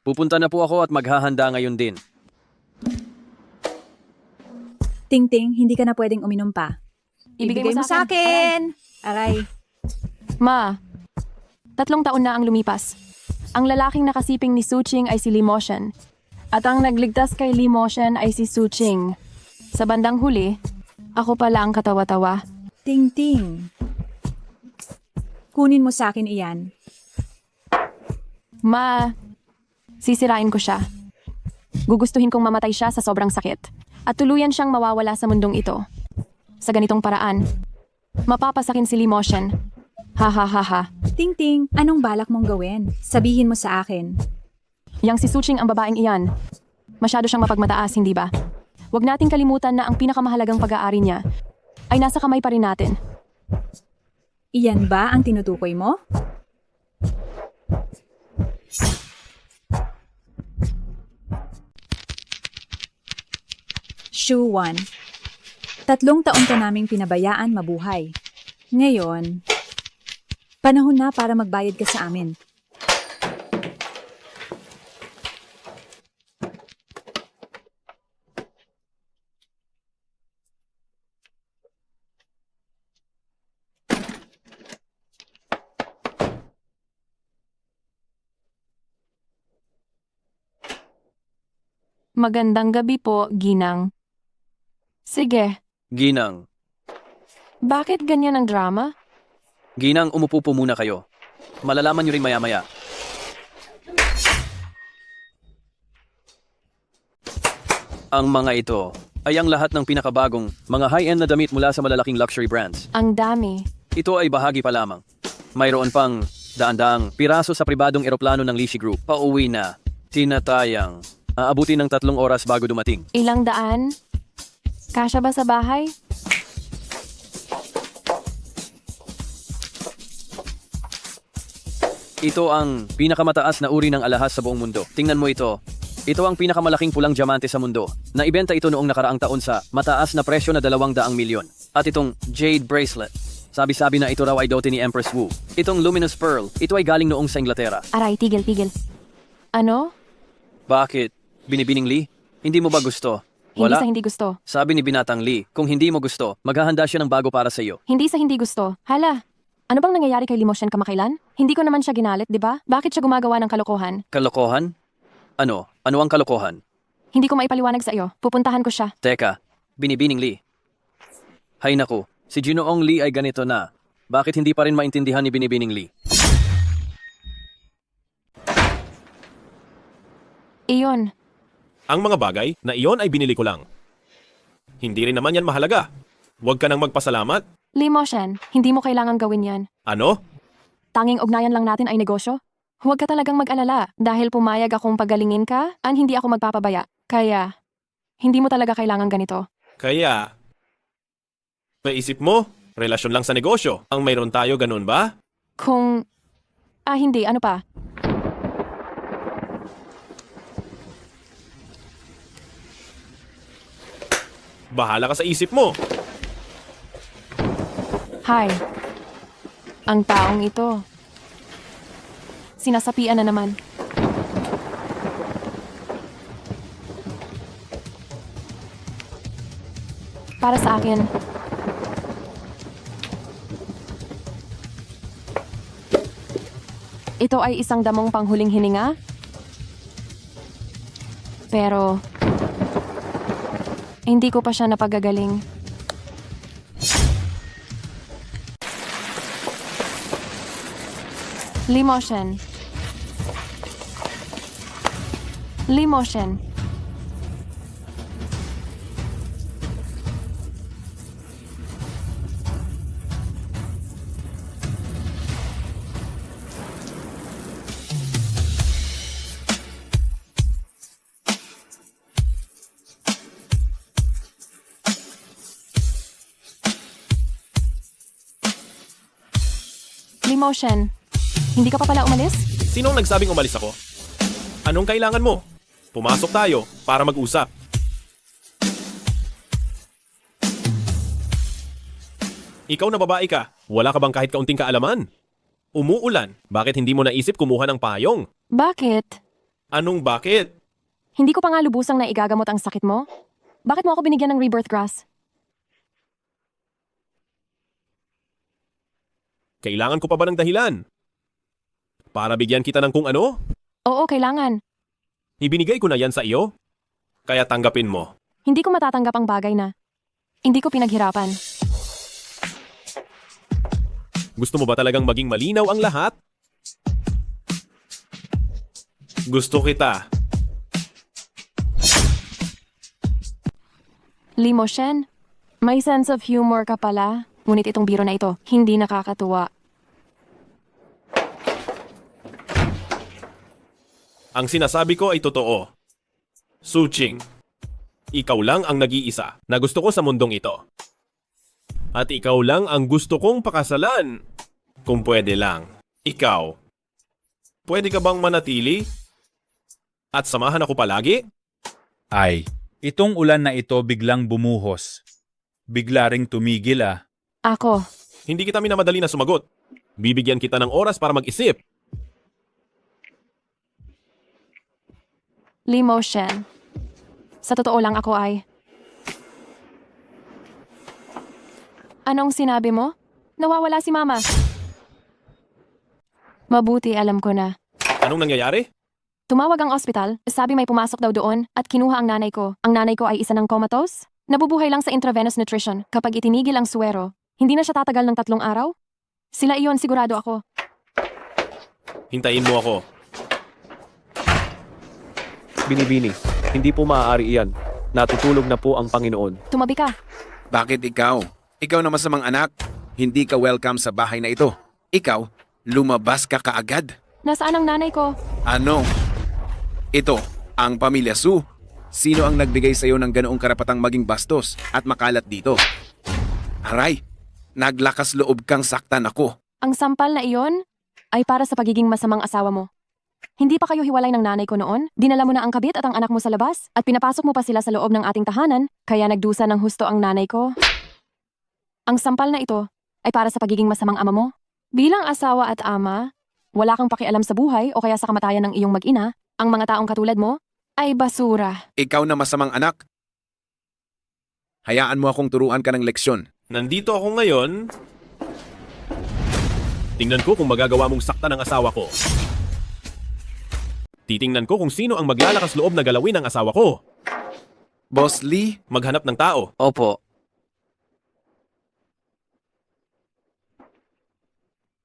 Pupunta na po ako at maghahanda ngayon din. Ting-ting, hindi ka na pwedeng uminom pa. Ibigay mo sa akin. Aray. Ma, 3 taon na ang lumipas. Ang lalaking nakasiping ni Su Ching ay si Lee Moshen. At ang nagligtas kay Lee Moshen ay si Su Ching. Sa bandang huli, ako pala ang katawa-tawa. Ting-ting. Kunin mo sa akin iyan. Ma, sisirain ko siya. Gugustuhin kong mamatay siya sa sobrang sakit. At tuluyan siyang mawawala sa mundong ito. Sa ganitong paraan, mapapasakin si Lee Moshen. Ha ha ha ha. Ting-ting, anong balak mong gawin? Sabihin mo sa akin. Yang si Su Ching ang babaeng iyan. Masyado siyang mapagmataas, hindi ba? Huwag nating kalimutan na ang pinakamahalagang pag-aari niya ay nasa kamay pa rin natin. Iyan ba ang tinutukoy mo? Shu 1. 3 taon ka naming pinabayaan mabuhay. Ngayon, panahon na para magbayad ka sa amin. Magandang gabi po, Ginang. Sige, Ginang, bakit ganyan ang drama? Ginang, umupo po muna kayo. Malalaman niyo rin maya-maya. Ang mga ito ay ang lahat ng pinakabagong mga high-end na damit mula sa malalaking luxury brands. Ang dami. Ito ay bahagi pa lamang. Mayroon pang daan-daang piraso sa pribadong eroplano ng Lishi Group. Pauwi na. Tinatayang. Aabutin ng 3 oras bago dumating. Ilang daan? Kasya ba sa bahay? Ito ang pinakamataas na uri ng alahas sa buong mundo. Tingnan mo ito. Ito ang pinakamalaking pulang diamante sa mundo. Naibenta ito noong nakaraang taon sa mataas na presyo na 200 milyon. At itong jade bracelet. Sabi-sabi na ito raw ay dote ni Empress Wu. Itong luminous pearl, ito ay galing noong sa Inglaterra. Aray, tigil. Ano? Bakit? Binibining Lee? Hindi mo ba gusto? Hindi Wala? sa hindi gusto. Sabi ni Binatang Lee, kung hindi mo gusto, maghahanda siya ng bago para sa iyo. Hindi sa hindi gusto. Hala, ano bang nangyayari kay Lee Moshen kamakailan? Hindi ko naman siya ginalit, di ba? Bakit siya gumagawa ng kalokohan? Kalokohan? Ano? Ano ang kalokohan? Hindi ko maipaliwanag sa iyo. Pupuntahan ko siya. Teka, Binibining Lee. Hay naku, si Ginoong Lee ay ganito na. Bakit hindi pa rin maintindihan ni Binibining Lee? Iyon. Ang mga bagay na iyon ay binili ko lang. Hindi rin naman yan mahalaga. Huwag ka nang magpasalamat. Lee Moshen, hindi mo kailangang gawin yan. Ano? Tanging ugnayan lang natin ay negosyo. Huwag ka talagang mag-alala dahil pumayag akong pagalingin ka at hindi ako magpapabaya. Kaya, hindi mo talaga kailangan ganito. Kaya, naisip mo, relasyon lang sa negosyo. Ang mayroon tayo, ganun ba? Kung Hindi. Ano pa? Bahala ka sa isip mo. Hi. Ang taong ito. Sinasapian na naman. Para sa akin. Ito ay isang damong panghuling hininga. Pero, hindi ko pa siya napagagaling. Limoshen. Limoshen. Limoshen. Hindi ka pa pala umalis? Sinong nagsabing umalis ako? Anong kailangan mo? Pumasok tayo para mag-usap. Ikaw na babae ka. Wala ka bang kahit kaunting kaalaman? Umuulan. Bakit hindi mo naisip kumuha ng payong? Bakit? Anong bakit? Hindi ko pa nga lubusang naigagamot ang sakit mo? Bakit mo ako binigyan ng rebirth grass? Kailangan ko pa ba ng dahilan? Para bigyan kita ng kung ano? Oo, kailangan. Ibinigay ko na yan sa iyo. Kaya tanggapin mo. Hindi ko matatanggap ang bagay na hindi ko pinaghirapan. Gusto mo ba talagang maging malinaw ang lahat? Gusto kita. Limoshen, may sense of humor ka pala. Ngunit itong biro na ito, hindi nakakatuwa. Ang sinasabi ko ay totoo. Suching, ikaw lang ang nag-iisa na gusto ko sa mundong ito. At ikaw lang ang gusto kong pakasalan. Kung pwede lang. Ikaw, pwede ka bang manatili? At samahan ako palagi? Ay, itong ulan na ito biglang bumuhos. Bigla ring tumigil Ako. Hindi kita minamadali na sumagot. Bibigyan kita ng oras para mag-isip. Limoshen. Sa totoo lang ako ay... Anong sinabi mo? Nawawala si Mama. Mabuti alam ko na. Anong nangyayari? Tumawag ang ospital, sabi may pumasok daw doon at kinuha ang nanay ko. Ang nanay ko ay isa ng comatose. Nabubuhay lang sa intravenous nutrition. Kapag itinigil ang suwero, hindi na siya tatagal ng 3 araw? Sila iyon, sigurado ako. Hintayin mo ako. Binibini, hindi po maaari iyan. Natutulog na po ang Panginoon. Tumabi ka. Bakit ikaw? Ikaw na masamang anak. Hindi ka welcome sa bahay na ito. Ikaw, lumabas ka kaagad. Nasaan ang nanay ko? Ano? Ito, ang pamilya Su. Sino ang nagbigay sa iyo ng ganoong karapatang maging bastos at makalat dito? Aray, naglakas loob kang saktan ako. Ang sampal na iyon ay para sa pagiging masamang asawa mo. Hindi pa kayo hiwalay ng nanay ko noon? Dinala mo na ang kabit at ang anak mo sa labas? At pinapasok mo pa sila sa loob ng ating tahanan? Kaya nagdusa ng husto ang nanay ko? Ang sampal na ito ay para sa pagiging masamang ama mo? Bilang asawa at ama, wala kang pakialam sa buhay o kaya sa kamatayan ng iyong mag-ina. Ang mga taong katulad mo ay basura. Ikaw na masamang anak. Hayaan mo akong turuan ka ng leksyon. Nandito ako ngayon. Tingnan ko kung magagawa mong saktan ang asawa ko. Titingnan ko kung sino ang maglalakas loob na galawin ang asawa ko. Boss Lee? Maghanap ng tao. Opo.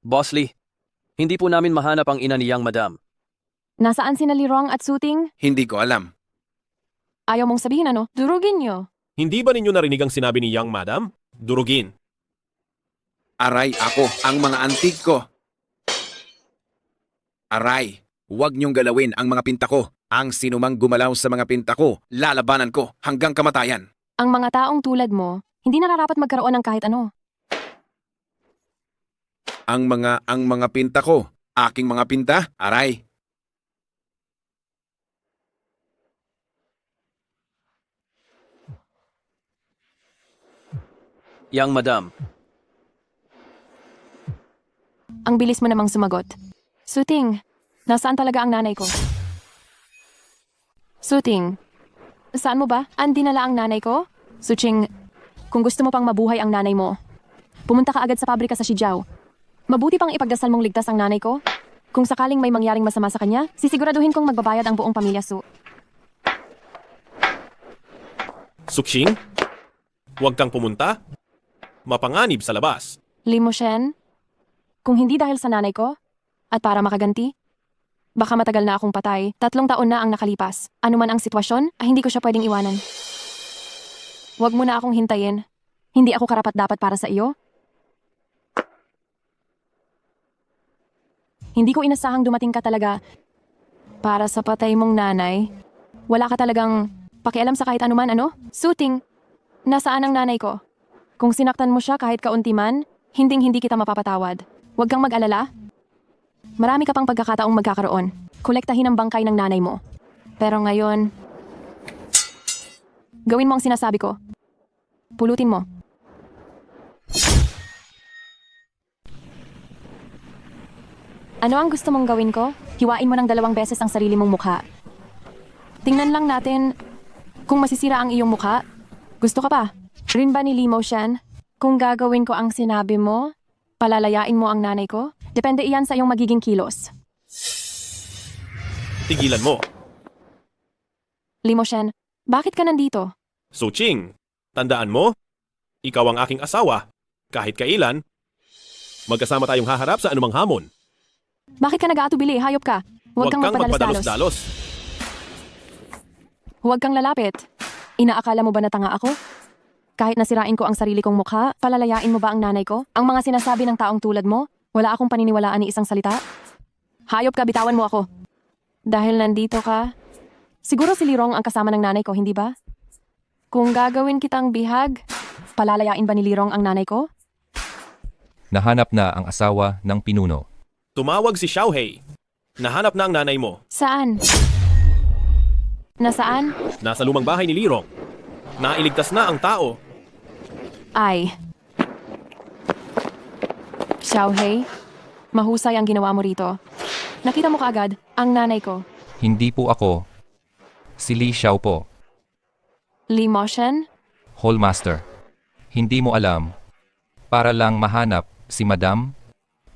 Boss Lee, hindi po namin mahanap ang ina ni Yang Madam. Nasaan sina Lirong at Suting? Hindi ko alam. Ayaw mong sabihin ano? Durugin niyo. Hindi ba ninyo narinig ang sinabi ni Young Madam? Durugin. Aray ako, ang mga antig ko. Aray, huwag niyong galawin ang mga pinta ko. Ang sinumang gumalaw sa mga pinta ko, lalabanan ko hanggang kamatayan. Ang mga taong tulad mo, hindi nararapat magkaroon ng kahit ano. Ang mga pinta ko, Aking mga pinta, aray. Yang madam, Ang bilis mo namang sumagot. Suting, nasaan talaga ang nanay ko? Suting, saan mo ba? Dinala ang nanay ko? Suching, kung gusto mo pang mabuhay ang nanay mo, pumunta ka agad sa pabrika sa Shijiao. Mabuti pang ipagdasal mong ligtas ang nanay ko. Kung sakaling may mangyaring masama sa kanya, sisiguraduhin kong magbabayad ang buong pamilya Su. Suxing, huwag kang pumunta. Mapanganib sa labas. Limo Shen, kung hindi dahil sa nanay ko, at para makaganti, baka matagal na akong patay. 3 taon na ang nakalipas. Ano man ang sitwasyon, hindi ko siya pwedeng iwanan. Huwag mo na akong hintayin. Hindi ako karapat-dapat para sa iyo. Hindi ko inasahang dumating ka talaga para sa patay mong nanay. Wala ka talagang pakialam sa kahit anuman, ano? Suting, nasaan ang nanay ko? Kung sinaktan mo siya kahit kaunti man, hinding-hindi kita mapapatawad. Huwag kang mag-alala. Marami ka pang pagkakataong magkakaroon. Kolektahin ang bangkay ng nanay mo. Pero ngayon, gawin mo ang sinasabi ko. Pulutin mo. Ano ang gusto mong gawin ko? Hiwain mo ng 2 beses ang sarili mong mukha. Tingnan lang natin kung masisira ang iyong mukha. Gusto ka pa? Rin ba ni Limo Shen? Kung gagawin ko ang sinabi mo, palalayain mo ang nanay ko? Depende iyan sa iyong magiging kilos. Tigilan mo. Limo Shen, bakit ka nandito? Suching, tandaan mo, ikaw ang aking asawa. Kahit kailan, magkasama tayong haharap sa anumang hamon. Bakit ka nag-aatubili? Hayop ka. Huwag kang magpadalos-dalos. magpadalos-dalos. Huwag kang lalapit. Inaakala mo ba na tanga ako? Kahit nasirain ko ang sarili kong mukha, palalayain mo ba ang nanay ko? Ang mga sinasabi ng taong tulad mo, wala akong paniniwalaan ni isang salita. Hayop ka, bitawan mo ako. Dahil nandito ka, siguro si Lirong ang kasama ng nanay ko, hindi ba? Kung gagawin kitang bihag, palalayain ba ni Lirong ang nanay ko? Nahanap na ang asawa ng pinuno. Tumawag si Xiaohei. Nahanap na ang nanay mo. Saan? Nasaan? Nasa lumang bahay ni Lirong. Nailigtas na ang tao. Ay. Xiaohei, mahusay ang ginawa mo rito. Nakita mo kaagad ang nanay ko. Hindi po ako. Si Li Xiao po, Li Moshen? Hallmaster. Hindi mo alam. Para lang mahanap si Madam,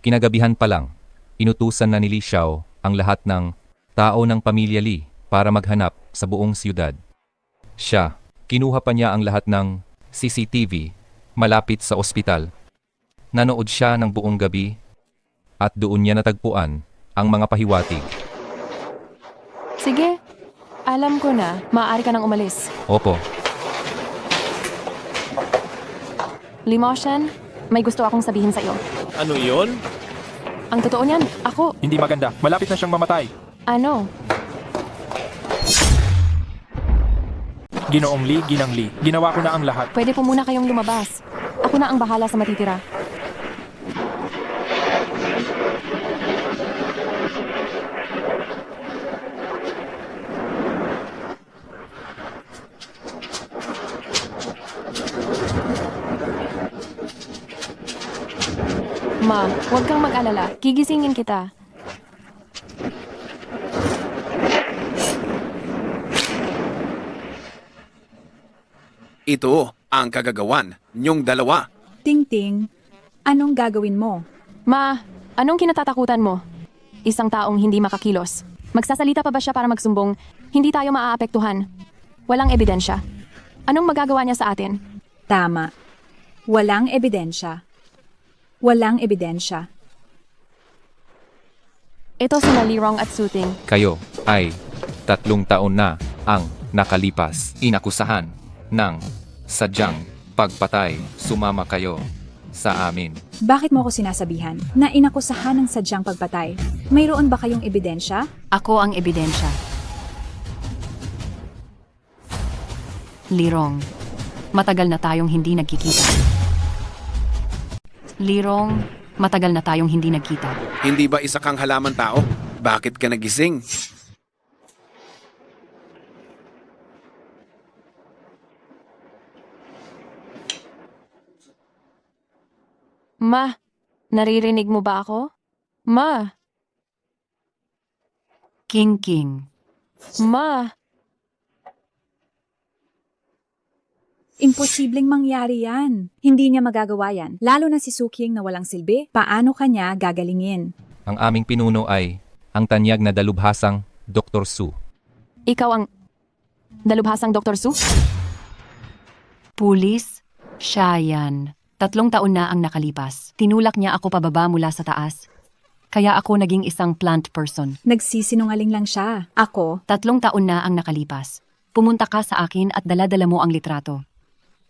kinagabihan pa lang, inutusan na ni Li Xiao ang lahat ng tao ng pamilya Li para maghanap sa buong siyudad. Siya, kinuha pa niya ang lahat ng CCTV malapit sa ospital. Nanood siya ng buong gabi at doon niya natagpuan ang mga pahiwatig. Sige, alam ko na. Maaari ka nang umalis. Opo. Li Moshen, may gusto akong sabihin sa iyo. Ano iyon? Ang totoo niyan, ako. Hindi maganda. Malapit na siyang mamatay. Ano? Ginoong Li, Ginang Li. Ginawa ko na ang lahat. Pwede po muna kayong lumabas. Ako na ang bahala sa matitira. Ma, huwag kang mag-alala. Gigisingin kita. Ito ang kagagawan niyong dalawa. Ting-ting, anong gagawin mo? Ma, anong kinatatakutan mo? Isang taong hindi makakilos. Magsasalita pa ba siya para magsumbong? Hindi tayo maaapektuhan. Walang ebidensya. Anong magagawa niya sa atin? Tama. Walang ebidensya. Walang ebidensya. Ito sina Lirong at Suting. Kayo ay 3 taon na ang nakalipas. Inakusahan ng sadyang pagpatay. Sumama kayo sa amin. Bakit mo ako sinasabihan na inakusahan ng sadyang pagpatay? Mayroon ba kayong ebidensya? Ako ang ebidensya. Lirong, matagal na tayong hindi nagkikita. Lirong, Matagal na tayong hindi nagkita. Hindi ba isa kang halaman tao? Bakit ka nagising? Ma, naririnig mo ba ako? Ma, King. Ma, Imposibleng mangyari yan. Hindi niya magagawa yan. Lalo na si Suking na walang silbi. Paano kanya gagalingin? Ang aming pinuno ay ang tanyag na dalubhasang Dr. Su. ikaw ang dalubhasang Dr. Su? Pulis, siya yan. 3 taon na ang nakalipas. Tinulak niya ako pababa mula sa taas. Kaya ako naging isang plant person. Nagsisinungaling lang siya. Ako, 3 taon na ang nakalipas. Pumunta ka sa akin at dala-dala mo ang litrato.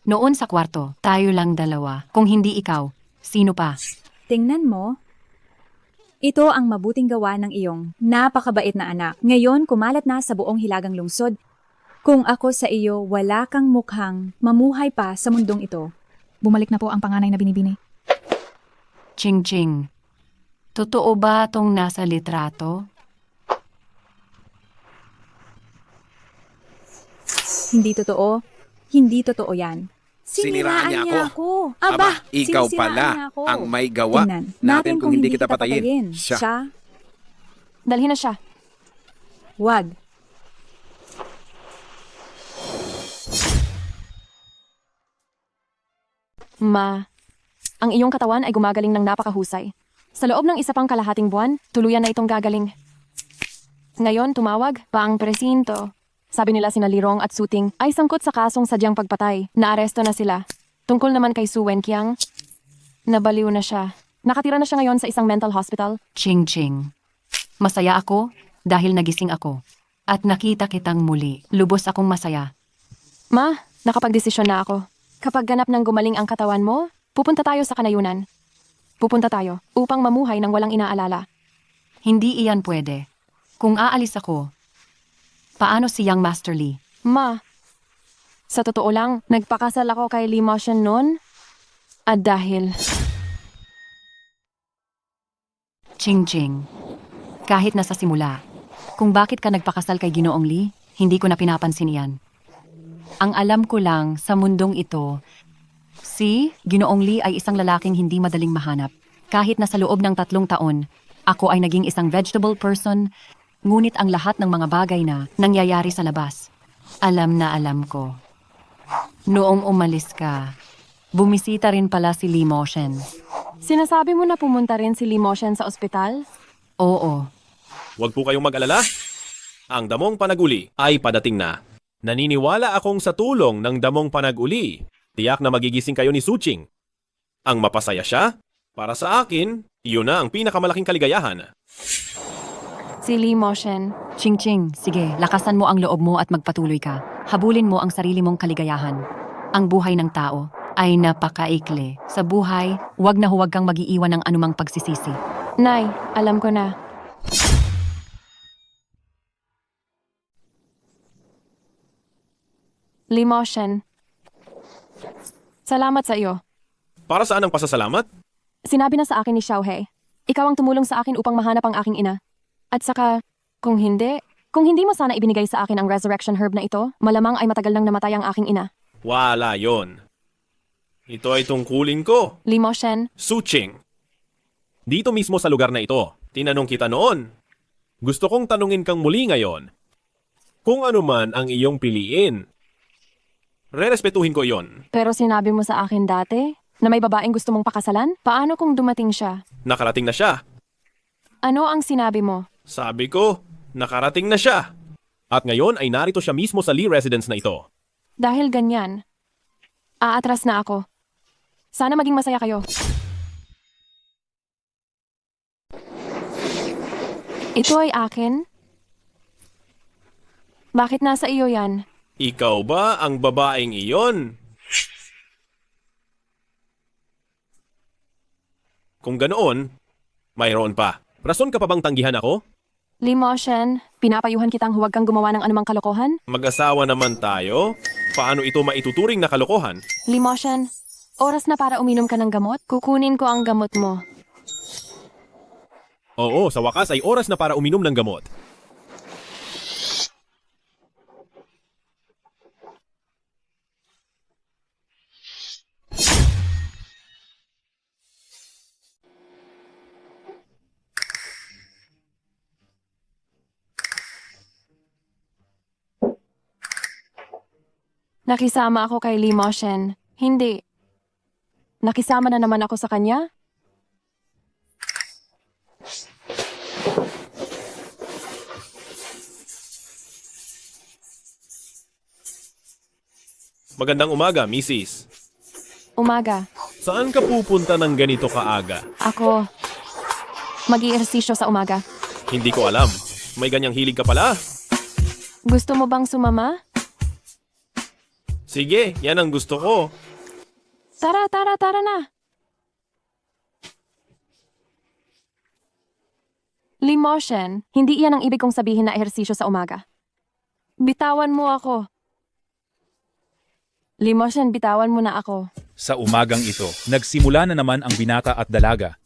Noon sa kwarto, tayo lang 2. Kung hindi ikaw, sino pa? tingnan mo. Ito ang mabuting gawa ng iyong napakabait na anak. Ngayon, kumalat na sa buong hilagang lungsod. Kung ako sa iyo, wala kang mukhang mamuhay pa sa mundong ito. Bumalik na po ang panganay na binibini. Ching. Totoo ba tong nasa litrato? Hindi totoo. Hindi totoo yan. Siniraan niya ako. Aba, ikaw sinisiraan pala niya ako. ang may gawa Tingnan natin kung hindi kita patayin. Siya. Dalhin na siya. Wag. Ma, ang iyong katawan ay gumagaling ng napakahusay. Sa loob ng 1 pang kalahating buwan, tuluyan na itong gagaling. Ngayon, tumawag pa ang presinto. Sabi nila sina Lirong at Suting ay sangkot sa kasong sadyang pagpatay. Naaresto na sila. Tungkol naman kay Su Wenqiang, nabaliw na siya. Nakatira na siya ngayon sa isang mental hospital. Ching. Masaya ako dahil nagising ako. At nakita kitang muli. Lubos akong masaya. Ma, nakapagdesisyon na ako. Kapag ganap ng gumaling ang katawan mo, pupunta tayo sa kanayunan. Pupunta tayo upang mamuhay ng walang inaalala. Hindi iyan pwede. Kung aalis ako, paano si Young Master Lee? Ma, sa totoo lang, nagpakasal ako kay Lee Moshen noon. At dahil... Ching. Kahit nasa simula, kung bakit ka nagpakasal kay Ginoong Lee, hindi ko na pinapansin iyan. Ang alam ko lang sa mundong ito, si Ginoong Lee ay isang lalaking hindi madaling mahanap. Kahit na sa loob ng 3 taon, ako ay naging isang vegetable person, ngunit ang lahat ng mga bagay na nangyayari sa labas, alam na alam ko. Noong umalis ka, bumisita rin pala si Lee Moshen. Sinasabi mo na pumunta rin si Lee Moshen sa ospital? Oo. Huwag po kayong mag-alala. Ang damong panaguli ay padating na. Naniniwala akong sa tulong ng damong panag-uli, tiyak na magigising kayo ni Suching. Ang mapasaya siya, para sa akin, iyon na ang pinakamalaking kaligayahan. Si Lee Moshen. Ching, sige, lakasan mo ang loob mo at magpatuloy ka. Habulin mo ang sarili mong kaligayahan. Ang buhay ng tao ay napakaikli. Sa buhay, huwag na huwag kang mag-iiwan ng anumang pagsisisi. Nay, alam ko na. Lee Moshen. Salamat sa iyo. Para saan ang pasasalamat? Sinabi na sa akin ni Xiaohe, ikaw ang tumulong sa akin upang mahanap ang aking ina. At saka, kung hindi mo sana ibinigay sa akin ang resurrection herb na ito, malamang ay matagal nang namatay ang aking ina. Wala yon. Ito ay tungkulin ko. Lee Moshen. Suching. Dito mismo sa lugar na ito, tinanong kita noon. Gusto kong tanungin kang muli ngayon. Kung ano man ang iyong piliin, rerespetuhin ko yon. Pero sinabi mo sa akin dati na may babaeng gusto mong pakasalan? Paano kung dumating siya? Nakarating na siya. Ano ang sinabi mo? Sabi ko, nakarating na siya. At ngayon ay narito siya mismo sa Lee residence na ito. Dahil ganyan, aatras na ako. Sana maging masaya kayo. Ito ay akin? Bakit nasa iyo yan? Ikaw ba ang babaeng iyon? Kung ganoon, mayroon pa. Rason ka pa bang tanggihan ako? Lee Moshen, pinapayuhan kitang huwag kang gumawa ng anumang kalokohan? Mag-asawa naman tayo? Paano ito maituturing na kalokohan? Lee Moshen, oras na para uminom ka ng gamot? Kukunin ko ang gamot mo. Oo, sa wakas ay oras na para uminom ng gamot. Nakisama ako kay Lee Moshen. Hindi. Nakisama na naman ako sa kanya? Magandang umaga, Mrs. Umaga. Saan ka pupunta ng ganito kaaga? Ako. Mag-iehersisyo sa umaga. Hindi ko alam. May ganyang hilig ka pala? Gusto mo bang sumama? Sige, yan ang gusto ko. Tara na. Lee Moshen, hindi iyan ang ibig kong sabihin na ehersisyo sa umaga. Bitawan mo ako. Lee Moshen, bitawan mo na ako. Sa umagang ito, nagsimula na naman ang binata at dalaga.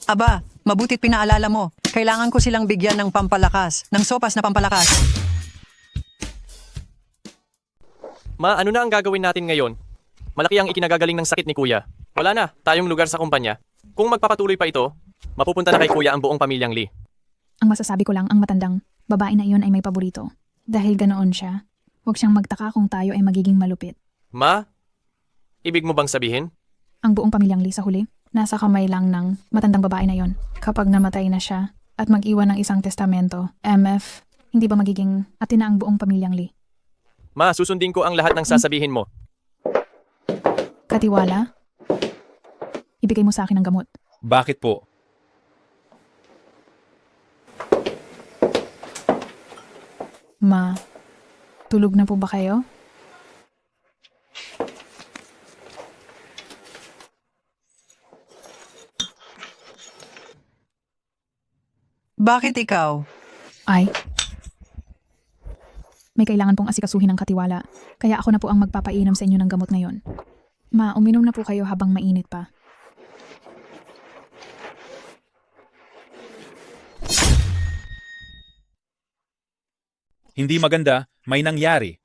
Aba, mabutit pinaalala mo. Kailangan ko silang bigyan ng pampalakas, ng sopas na pampalakas. Ma, ano na ang gagawin natin ngayon? Malaki ang ikinagagaling ng sakit ni Kuya. Wala na, tayong lugar sa kumpanya. Kung magpapatuloy pa ito, mapupunta na kay Kuya ang buong pamilyang Lee. Ang masasabi ko lang, ang matandang babae na iyon ay may paborito. Dahil ganoon siya, huwag siyang magtaka kung tayo ay magiging malupit. Ma, ibig mo bang sabihin? Ang buong pamilyang Lee sa huli, nasa kamay lang ng matandang babae na yon. Kapag namatay na siya at mag-iwan ng isang testamento, MF, hindi ba magiging atin na ang buong pamilyang Lee? Ma, susundin ko ang lahat ng sasabihin mo. Katiwala, ibigay mo sa akin ang gamot. Bakit po? Ma, tulog na po ba kayo? Bakit ikaw? Ay, may kailangan pong asikasuhin ng katiwala. Kaya ako na po ang magpapainom sa inyo ng gamot ngayon. Ma, uminom na po kayo habang mainit pa. Hindi maganda, may nangyari.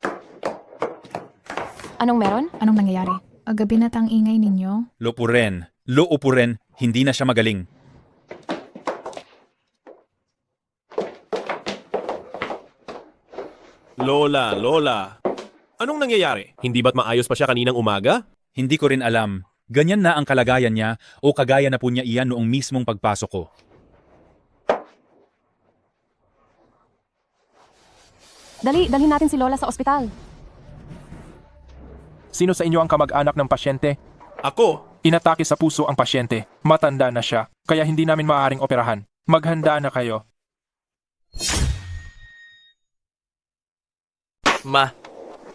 Anong meron? Anong nangyayari? Agabi na tang ingay ninyo? Loopuren, hindi na siya magaling. Lola. Anong nangyayari? Hindi ba't maayos pa siya kaninang umaga? Hindi ko rin alam. Ganyan na ang kalagayan niya o kagaya na po niya iyan noong mismong pagpasok ko. Dalhin natin si Lola sa ospital. Sino sa inyo ang kamag-anak ng pasyente? Ako. Inatake sa puso ang pasyente. Matanda na siya, kaya hindi namin maaaring operahan. Maghanda na kayo. Ma,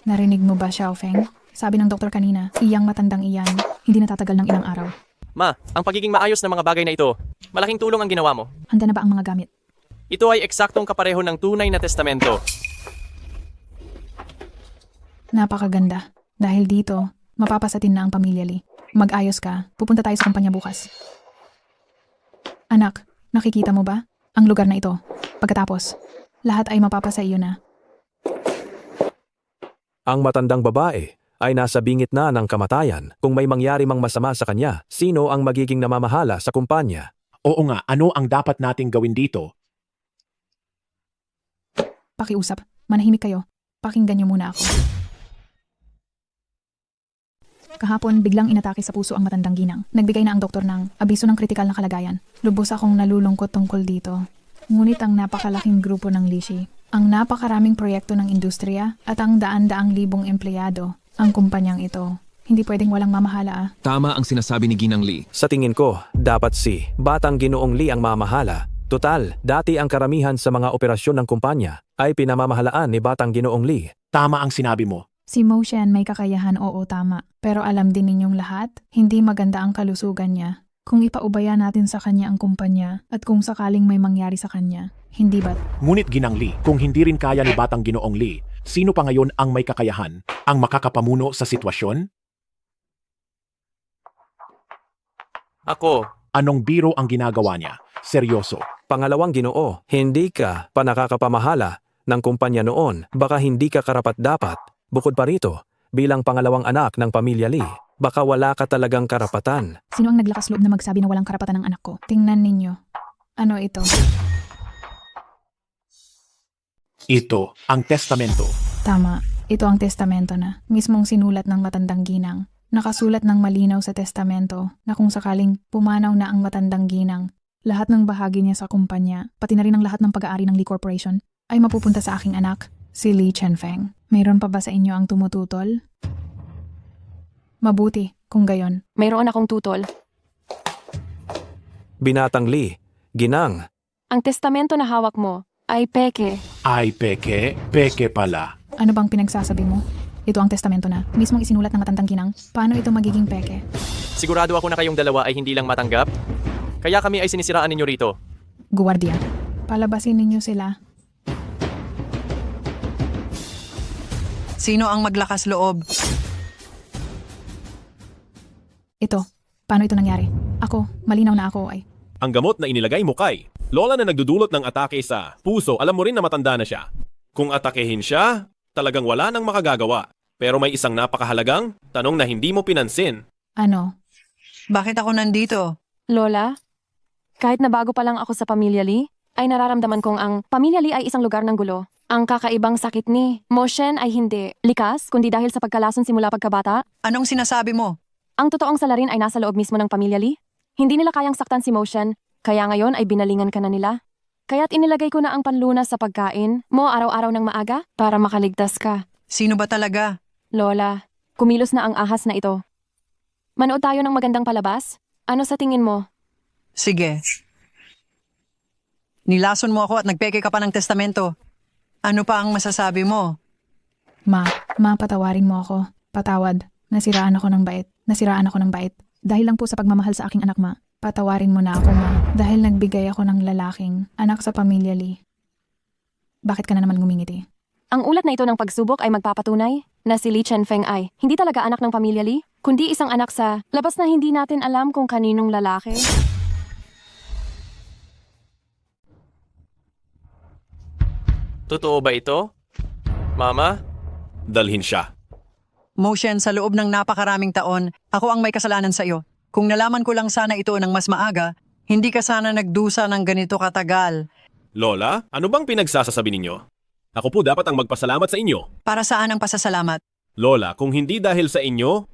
Narinig mo ba, Xiaofeng? Sabi ng doktor kanina, iyang matandang iyan, hindi natatagal ng ilang araw. Ma, ang pagiging maayos ng mga bagay na ito, malaking tulong ang ginawa mo. Handa na ba ang mga gamit? Ito ay eksaktong kapareho ng tunay na testamento. Napakaganda. Dahil dito, mapapasatin na ang pamilya Lee. Mag-ayos ka, pupunta tayo sa kumpanya bukas. Anak, nakikita mo ba? Ang lugar na ito. Pagkatapos, lahat ay mapapasa iyo na. Ang matandang babae ay nasa bingit na ng kamatayan. Kung may mangyari mang masama sa kanya, sino ang magiging namamahala sa kumpanya? Oo nga, ano ang dapat nating gawin dito? Pakiusap, manahimik kayo. Pakinggan niyo muna ako. Kahapon, biglang inatake sa puso ang matandang ginang. Nagbigay na ang doktor ng abiso ng kritikal na kalagayan. Lubos akong nalulungkot tungkol dito. Ngunit ang napakalaking grupo ng Lishi, ang napakaraming proyekto ng industriya at ang daan-daang libong empleyado, ang kumpanyang ito, hindi pwedeng walang mamahala. Tama ang sinasabi ni Ginang Lee. Sa tingin ko, dapat si Batang Ginoong Lee ang mamahala. Total, dati ang karamihan sa mga operasyon ng kumpanya ay pinamamahalaan ni Batang Ginoong Lee. Tama ang sinabi mo. Si Mo Shen may kakayahan, oo tama. Pero alam din ninyong lahat, hindi maganda ang kalusugan niya. Kung ipaubaya natin sa kanya ang kumpanya at kung sakaling may mangyari sa kanya, hindi ba't? Ngunit Ginang Lee, kung hindi rin kaya ni Batang Ginoong Lee, sino pa ngayon ang may kakayahan, ang makakapamuno sa sitwasyon? Ako, Anong biro ang ginagawa niya? Seryoso. Pangalawang Ginoo, hindi ka pa nakakapamahala ng kumpanya noon. Baka hindi ka karapat-dapat. Bukod pa rito, bilang pangalawang anak ng pamilya Lee, baka wala ka talagang karapatan. Sino ang naglakas loob na magsabi na walang karapatan ng anak ko? Tingnan ninyo. Ano ito? Ito ang testamento. Tama. Ito ang testamento na. Mismong sinulat ng matandang ginang. Nakasulat ng malinaw sa testamento na kung sakaling pumanaw na ang matandang ginang, lahat ng bahagi niya sa kumpanya, pati na rin ang lahat ng pag-aari ng Lee Corporation, ay mapupunta sa aking anak, si Lee Chenfeng. Mayroon pa ba sa inyo ang tumututol? Mabuti, kung gayon. Mayroon akong tutol. Binatang Lee, ginang. Ang testamento na hawak mo ay peke. Ay, peke. Peke pala. Ano bang pinagsasabi mo? Ito ang testamento na. Mismong isinulat ng matandang ginang. Paano ito magiging peke? Sigurado ako na kayong dalawa ay hindi lang matanggap. Kaya kami ay sinisiraan ninyo rito. Guwardiya, palabasin ninyo sila. Sino ang maglakas loob? Ito, paano ito nangyari? Ako, malinaw na ako ay. Ang gamot na inilagay mo kay Lola na nagdudulot ng atake sa puso, alam mo rin na matanda na siya. Kung atakehin siya, talagang wala nang makagagawa. Pero may isang napakahalagang tanong na hindi mo pinansin. Ano? Bakit ako nandito? Lola, kahit na bago pa lang ako sa pamilya Lee, ay nararamdaman kong ang pamilya Lee ay isang lugar ng gulo. Ang kakaibang sakit ni Moshen ay hindi likas, kundi dahil sa pagkalason simula pagkabata. Anong sinasabi mo? Ang totoong salarin ay nasa loob mismo ng pamilya Lee. Hindi nila kayang saktan si Moshen, kaya ngayon ay binalingan ka na nila. Kaya't inilagay ko na ang panlunas sa pagkain mo araw-araw ng maaga para makaligtas ka. Sino ba talaga? Lola, kumilos na ang ahas na ito. Manood tayo ng magandang palabas? Ano sa tingin mo? Sige. Nilason mo ako at nagpeke ka pa ng testamento. Ano pa ang masasabi mo? Ma, patawarin mo ako. Patawad. Nasiraan ako ng bait. Dahil lang po sa pagmamahal sa aking anak, ma. Patawarin mo na ako, ma. Dahil nagbigay ako ng lalaking anak sa pamilya Lee. Bakit ka na naman ngumingiti? Ang ulat na ito ng pagsubok ay magpapatunay na si Lee Chenfeng ay hindi talaga anak ng pamilya Lee, kundi isang anak sa labas na hindi natin alam kung kaninong lalaki. Totoo ba ito? Mama? Dalhin siya. Moshen, sa loob ng napakaraming taon, ako ang may kasalanan sa iyo. Kung nalaman ko lang sana ito ng mas maaga, hindi ka sana nagdusa ng ganito katagal. Lola, ano bang pinagsasasabi ninyo? Ako po dapat ang magpasalamat sa inyo. Para saan ang pasasalamat? Lola, kung hindi dahil sa inyo,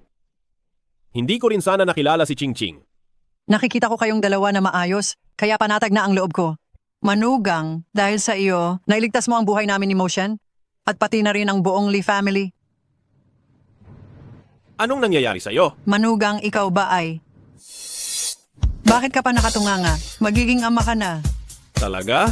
hindi ko rin sana nakilala si Ching Ching. Nakikita ko kayong dalawa na maayos, kaya panatag na ang loob ko. Manugang, dahil sa iyo, nailigtas mo ang buhay namin ni Moshen, at pati na rin ang buong Lee family. Anong nangyayari sa'yo? Manugang, ikaw ba ay? Bakit ka pa nakatunganga? Magiging ama ka na. Talaga?